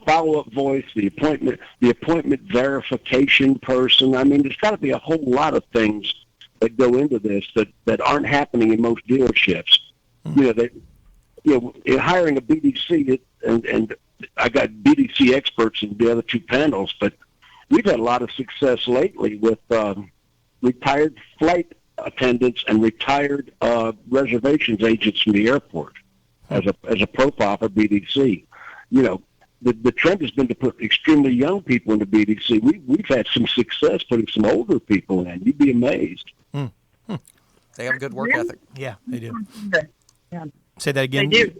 follow-up voice, the appointment verification person. I mean, there's got to be a whole lot of things that go into this that aren't happening in most dealerships. Hiring a BDC, and I got BDC experts in the other two panels, but we've had a lot of success lately with retired flight attendants and retired reservations agents from the airport as a profile for BDC. The trend has been to put extremely young people into BDC. We've had some success putting some older people in. You'd be amazed. They have a good work ethic. Yeah, they do. Yeah. Say that again. They do.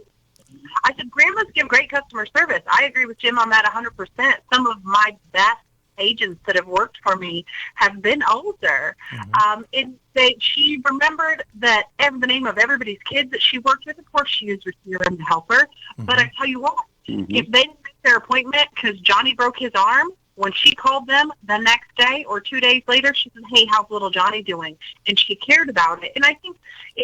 I said grandmas give great customer service. I agree with Jim on that 100%. Some of my best agents that have worked for me have been older. She remembered the name of everybody's kids that she worked with. Of course, she used her CRM to help her. But I tell you what, if they didn't make their appointment because Johnny broke his arm, when she called them the next day or 2 days later, she said, "Hey, how's little Johnny doing?" And she cared about it. And I think,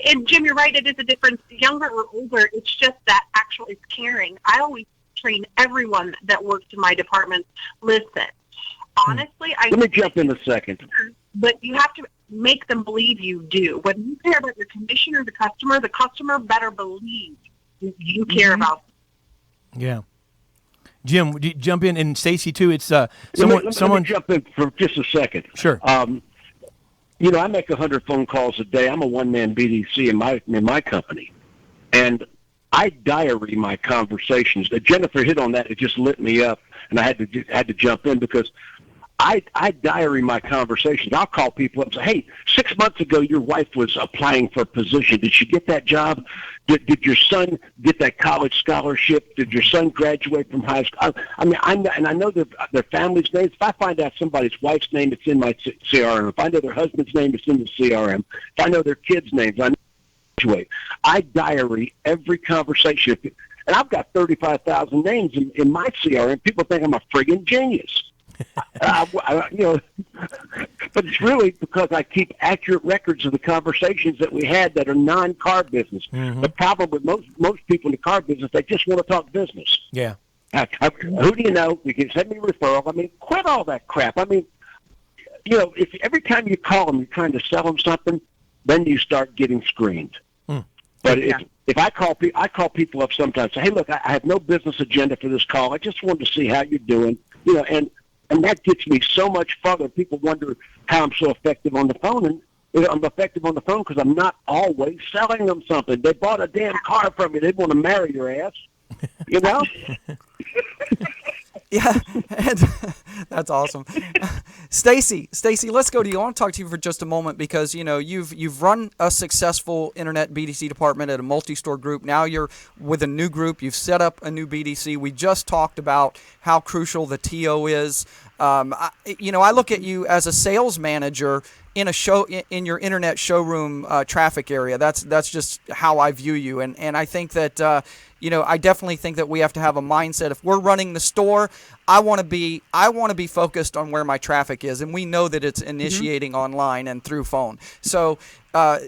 and Jim, you're right, it is a difference, younger or older. It's just that it's caring. I always train everyone that works in my department, listen, honestly, let me jump in a second. But you have to make them believe you do. When you care about your commission or the customer better believe you care about them. Yeah. Jim, would you jump in? And Stacy, too, it's Let me jump in for just a second. Sure. I make 100 phone calls a day. I'm a one-man BDC in my company. And I diary my conversations. Jennifer hit on that. It just lit me up, and I had to jump in because I diary my conversations. I'll call people up and say, "Hey, 6 months ago, your wife was applying for a position. Did she get that job? Did your son get that college scholarship? Did your son graduate from high school?" I know their family's names. If I find out somebody's wife's name, it's in my CRM. If I know their husband's name, it's in the CRM. If I know their kids' names, I know. I diary every conversation, and I've got 35,000 names in my CRM. People think I'm a friggin' genius. But it's really because I keep accurate records of the conversations that we had that are non-car business. The problem with most people in the car business, they just want to talk business. Yeah. Who do you know? You can send me a referral. I mean, quit all that crap. I mean, if every time you call them, you're trying to sell them something, then you start getting screened. But if I call people up sometimes, say, "Hey, look, I have no business agenda for this call. I just wanted to see how you're doing," and that gets me so much further. People wonder how I'm so effective on the phone, and I'm effective on the phone because I'm not always selling them something. They bought a damn car from me. They want to marry your ass, Yeah, that's awesome. Stacy, let's go to you. I want to talk to you for just a moment because you've run a successful internet BDC department at a multi-store group. Now you're with a new group. You've set up a new BDC. We just talked about how crucial the TO is. I look at you as a sales manager in your internet showroom traffic area. That's just how I view you, and I think that I definitely think that we have to have a mindset. If we're running the store, I want to be focused on where my traffic is, and we know that it's initiating online and through phone. So,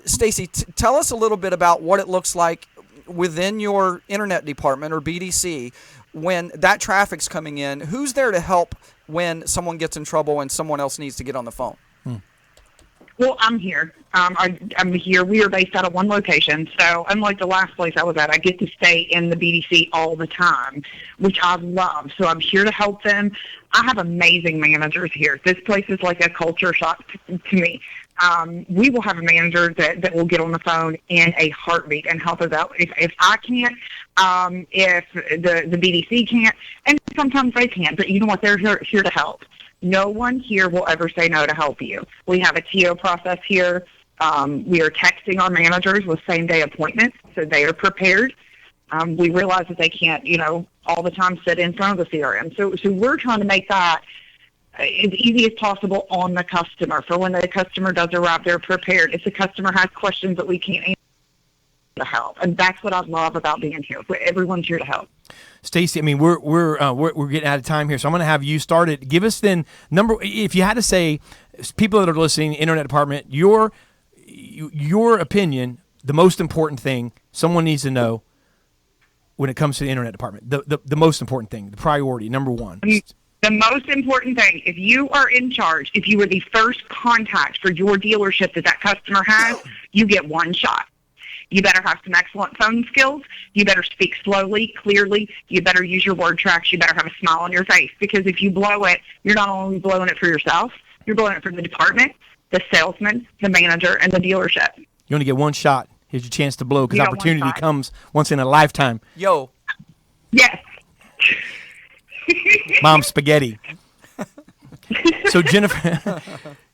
Stacy, tell us a little bit about what it looks like within your internet department or BDC when that traffic's coming in. Who's there to help when someone gets in trouble and someone else needs to get on the phone? Well, I'm here. I'm here. We are based out of one location, so unlike the last place I was at, I get to stay in the BDC all the time, which I love. So I'm here to help them. I have amazing managers here. This place is like a culture shock to me. We will have a manager that will get on the phone in a heartbeat and help us out. If I can't, if the BDC can't, and sometimes they can't, but you know what? They're here to help. No one here will ever say no to help you. We have a TO process here. We are texting our managers with same-day appointments, so they are prepared. We realize that they can't, all the time sit in front of the CRM. So we're trying to make that as easy as possible on the customer. For when the customer does arrive, they're prepared. If the customer has questions that we can't answer, to help, and that's what I love about being here. Everyone's here to help. Stacy, I mean, we're getting out of time here, so I'm going to have you start it. Give us then if you had to say, people that are listening, internet department, your opinion, the most important thing someone needs to know when it comes to the internet department, the most important thing, the priority, number one. The most important thing, if you are in charge, if you are the first contact for your dealership that customer has, you get one shot. You better have some excellent phone skills. You better speak slowly, clearly. You better use your word tracks. You better have a smile on your face, because if you blow it, you're not only blowing it for yourself, you're blowing it for the department, the salesman, the manager, and the dealership. You only get one shot. Here's your chance to blow, because opportunity comes once in a lifetime. Yo. Yes. Mom spaghetti. So Jennifer,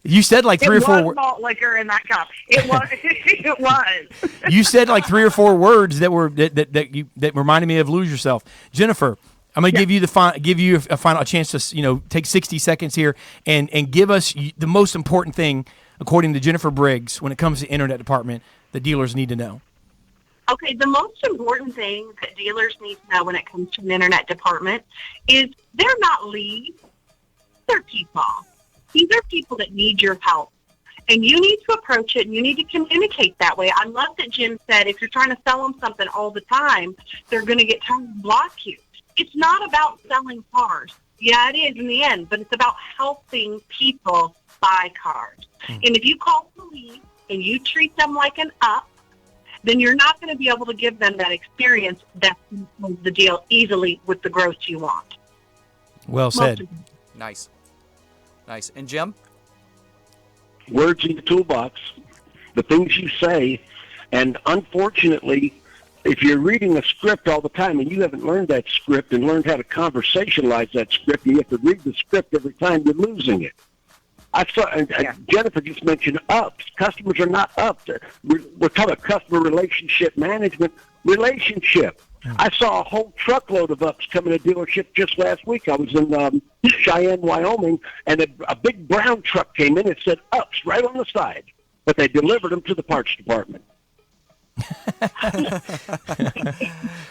you said like three or four. It was malt liquor in that cup. It was. It was. You said like 3 or 4 words that were that reminded me of Lose Yourself. Jennifer, I'm going to give you a final chance to take 60 seconds here and give us the most important thing, according to Jennifer Briggs, when it comes to internet department, the dealers need to know. Okay, the most important thing that dealers need to know when it comes to an internet department is they're not leads, they're people. These are people that need your help. And you need to approach it, and you need to communicate that way. I love that Jim said if you're trying to sell them something all the time, they're going to get tired and block you. It's not about selling cars. Yeah, it is in the end, but it's about helping people buy cars. And if you call the lead and you treat them like an up, then you're not going to be able to give them that experience that closes the deal easily with the growth you want. Well said. Nice. And Jim? Words in the toolbox, the things you say, and unfortunately, if you're reading a script all the time and you haven't learned that script and learned how to conversationalize that script, and you have to read the script every time, you're losing it. Jennifer just mentioned ups. Customers are not up. We're talking about customer relationship management. I saw a whole truckload of ups come in a dealership just last week. I was in Cheyenne, Wyoming, and a big brown truck came in and said ups right on the side, but they delivered them to the parts department.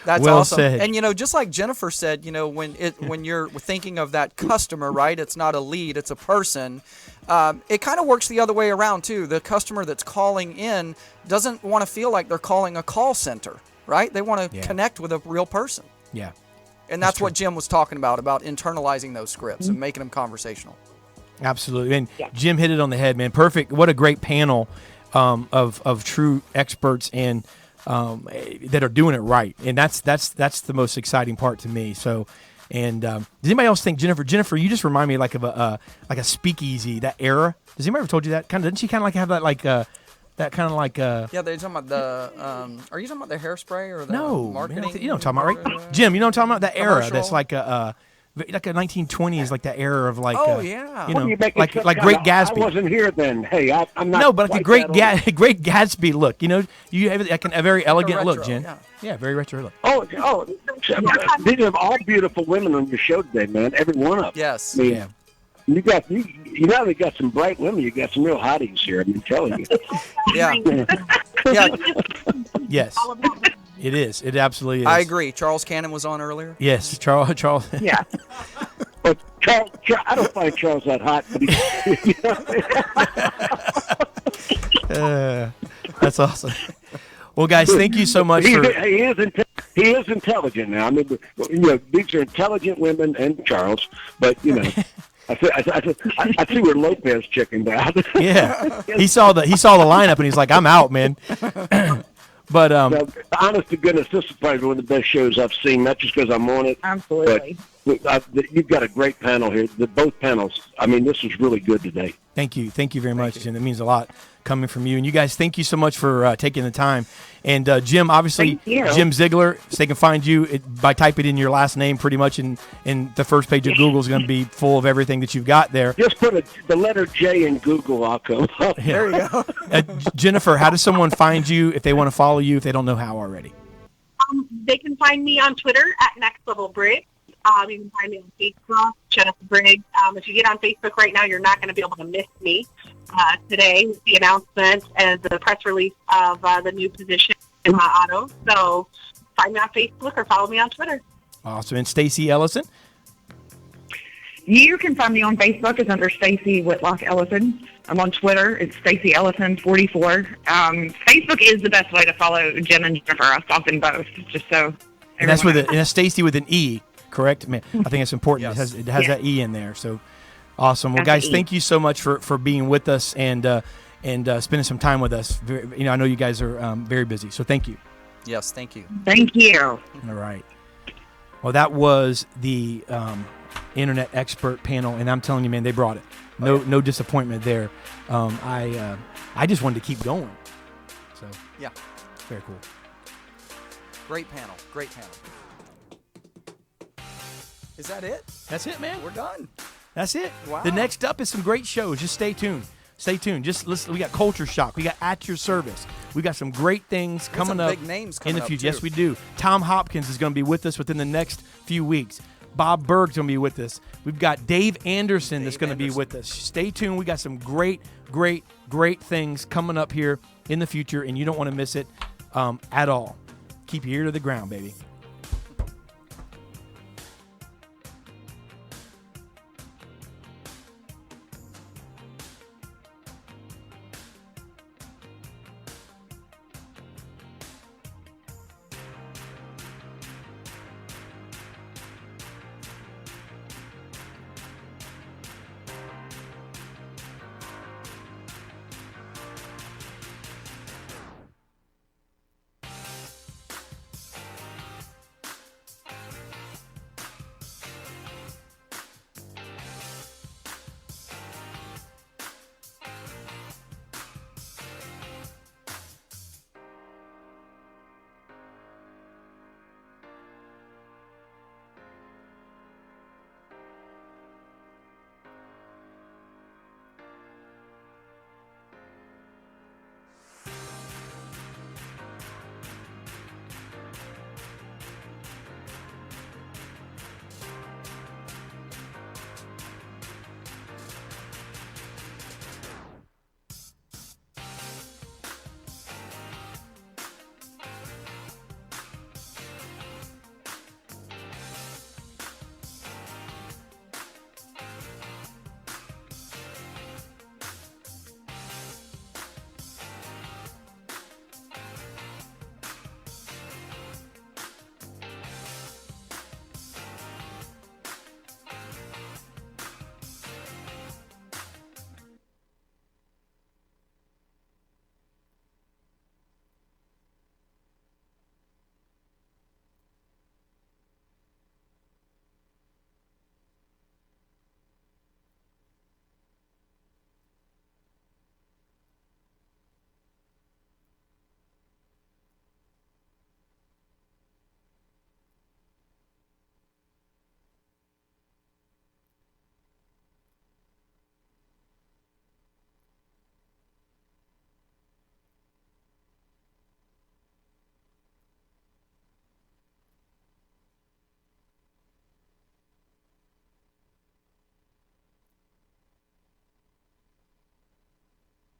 That's well awesome. Said. And just like Jennifer said, when you're thinking of that customer, right? It's not a lead, it's a person. It kind of works the other way around too. The customer that's calling in doesn't want to feel like they're calling a call center, right? They want to connect with a real person. Yeah. And that's what Jim was talking about internalizing those scripts and making them conversational. Absolutely. And Jim hit it on the head, man. Perfect. What a great panel of true experts and that are doing it right. And that's the most exciting part to me. So, and does anybody else think Jennifer, you just remind me like of a speakeasy, that era. Does anybody ever told you that? Doesn't she kind of like have that that kind of like yeah, they're talking about the are you talking about the hairspray or the marketing? Man, you know what I'm talking about, right? Jim, you know what I'm talking about? That era that's like a 1920s, like that era of like like Great Gatsby. I wasn't here then. Hey, I'm not. No, but like the Great Gatsby look. You have like a very elegant look, Jen. Yeah, very retro look. Oh, these are all beautiful women on your show today, man. Every one of them. Yes. I mean, you not only got some bright women, you got some real hotties here. I'm telling you. Yeah. Yes. It is. It absolutely is. I agree. Charles Cannon was on earlier. Yes, Charles. Yeah. But Charles, I don't find Charles that hot. But that's awesome. Well, guys, thank you so much he is intelligent now. I mean, these are intelligent women and Charles, but I see where Lopez chickened out. Yeah, he saw the lineup and he's like, I'm out, man. But honest to goodness, this is probably one of the best shows I've seen. Not just because I'm on it, absolutely. But you've got a great panel here. Both panels. I mean, this was really good today. Thank you very much, Jim. It means a lot coming from you. And you guys, thank you so much for taking the time. And Jim, obviously, Jim Ziegler, so they can find you by typing in your last name pretty much, and the first page of Google is going to be full of everything that you've got there. Just put the letter J in Google, I'll come up. Yeah. There you go. Jennifer, how does someone find you if they want to follow you if they don't know how already? They can find me on Twitter at Next Level Briggs. You can find me on Facebook, Jennifer Briggs. If you get on Facebook right now, you're not going to be able to miss me today with the announcement and the press release of the new position in my auto. So find me on Facebook or follow me on Twitter. Awesome. And Stacy Ellison? You can find me on Facebook as under Stacy Whitlock Ellison. I'm on Twitter. It's Stacy Ellison 44. Facebook is the best way to follow Jim and Jennifer. I stalk them both, just so. And that's with and that's Stacy with an E, correct? Man, I think it's important. Yes. It has that E in there. So awesome. Well, guys, thank you so much for being with us and spending some time with us. I know you guys are very busy, so thank you. Yes, thank you. Thank you. All right. Well, that was the internet expert panel, and I'm telling you, man, they brought it. No disappointment there. I just wanted to keep going. So yeah, very cool. Great panel. Great panel. Is that it? That's it, man. We're done. That's it. Wow. The next up is some great shows. Just stay tuned. Stay tuned. Just listen. We got Culture Shock. We got At Your Service. We got some great things coming up big names coming in the up, future. too. Yes, we do. Tom Hopkins is going to be with us within the next few weeks. Bob Berg's going to be with us. We've got Dave Anderson that's going to be with us. Stay tuned. We got some great things coming up here in the future, and you don't want to miss it at all. Keep your ear to the ground, baby.